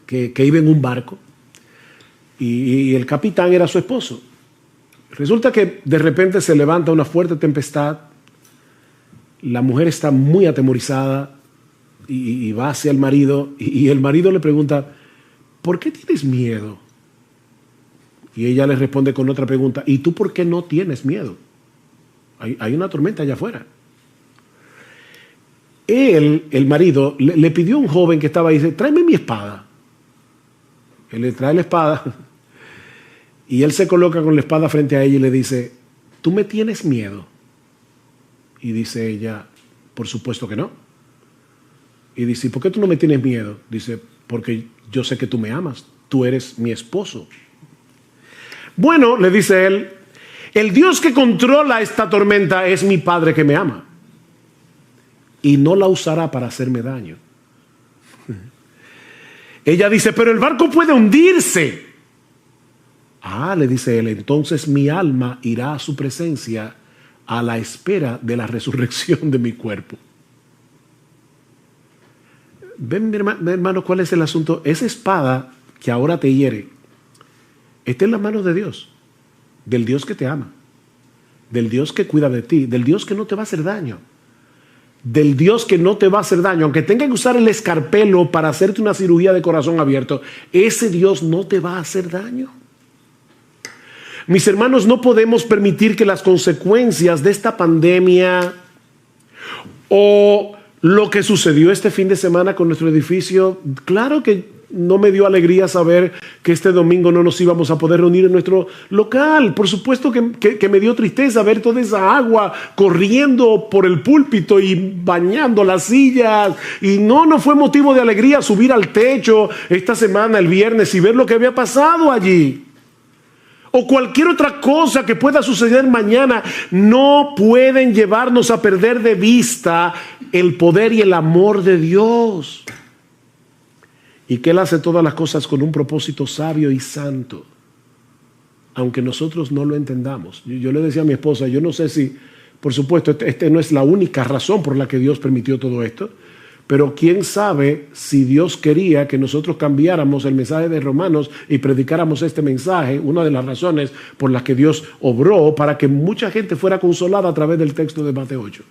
que iba en un barco y el capitán era su esposo. Resulta que de repente se levanta una fuerte tempestad, la mujer está muy atemorizada y va hacia el marido y el marido le pregunta, ¿por qué tienes miedo? Y ella le responde con otra pregunta, ¿y tú por qué no tienes miedo? Hay una tormenta allá afuera. Él, el marido, le pidió a un joven que estaba ahí, dice, tráeme mi espada. Él le trae la espada y él se coloca con la espada frente a ella y le dice, ¿tú me tienes miedo? Y dice ella, por supuesto que no. Y dice, ¿por qué tú no me tienes miedo? Dice, porque yo sé que tú me amas, tú eres mi esposo. Bueno, le dice él, el Dios que controla esta tormenta es mi Padre que me ama y no la usará para hacerme daño. Ella dice, pero el barco puede hundirse. Ah, le dice él, entonces mi alma irá a su presencia a la espera de la resurrección de mi cuerpo. Ven, mi hermano, ¿cuál es el asunto? Esa espada que ahora te hiere está en las manos de Dios, del Dios que te ama, del Dios que cuida de ti, del Dios que no te va a hacer daño, del Dios que no te va a hacer daño. Aunque tenga que usar el escarpelo para hacerte una cirugía de corazón abierto, ese Dios no te va a hacer daño. Mis hermanos, no podemos permitir que las consecuencias de esta pandemia o lo que sucedió este fin de semana con nuestro edificio, claro que no me dio alegría saber que este domingo no nos íbamos a poder reunir en nuestro local. Por supuesto que me dio tristeza ver toda esa agua corriendo por el púlpito y bañando las sillas. Y no fue motivo de alegría subir al techo esta semana, el viernes, y ver lo que había pasado allí. O cualquier otra cosa que pueda suceder mañana, no pueden llevarnos a perder de vista el poder y el amor de Dios. Y que Él hace todas las cosas con un propósito sabio y santo, aunque nosotros no lo entendamos. Yo le decía a mi esposa, yo no sé si, por supuesto, este no es la única razón por la que Dios permitió todo esto, pero quién sabe si Dios quería que nosotros cambiáramos el mensaje de Romanos y predicáramos este mensaje, una de las razones por las que Dios obró para que mucha gente fuera consolada a través del texto de Mateo 8.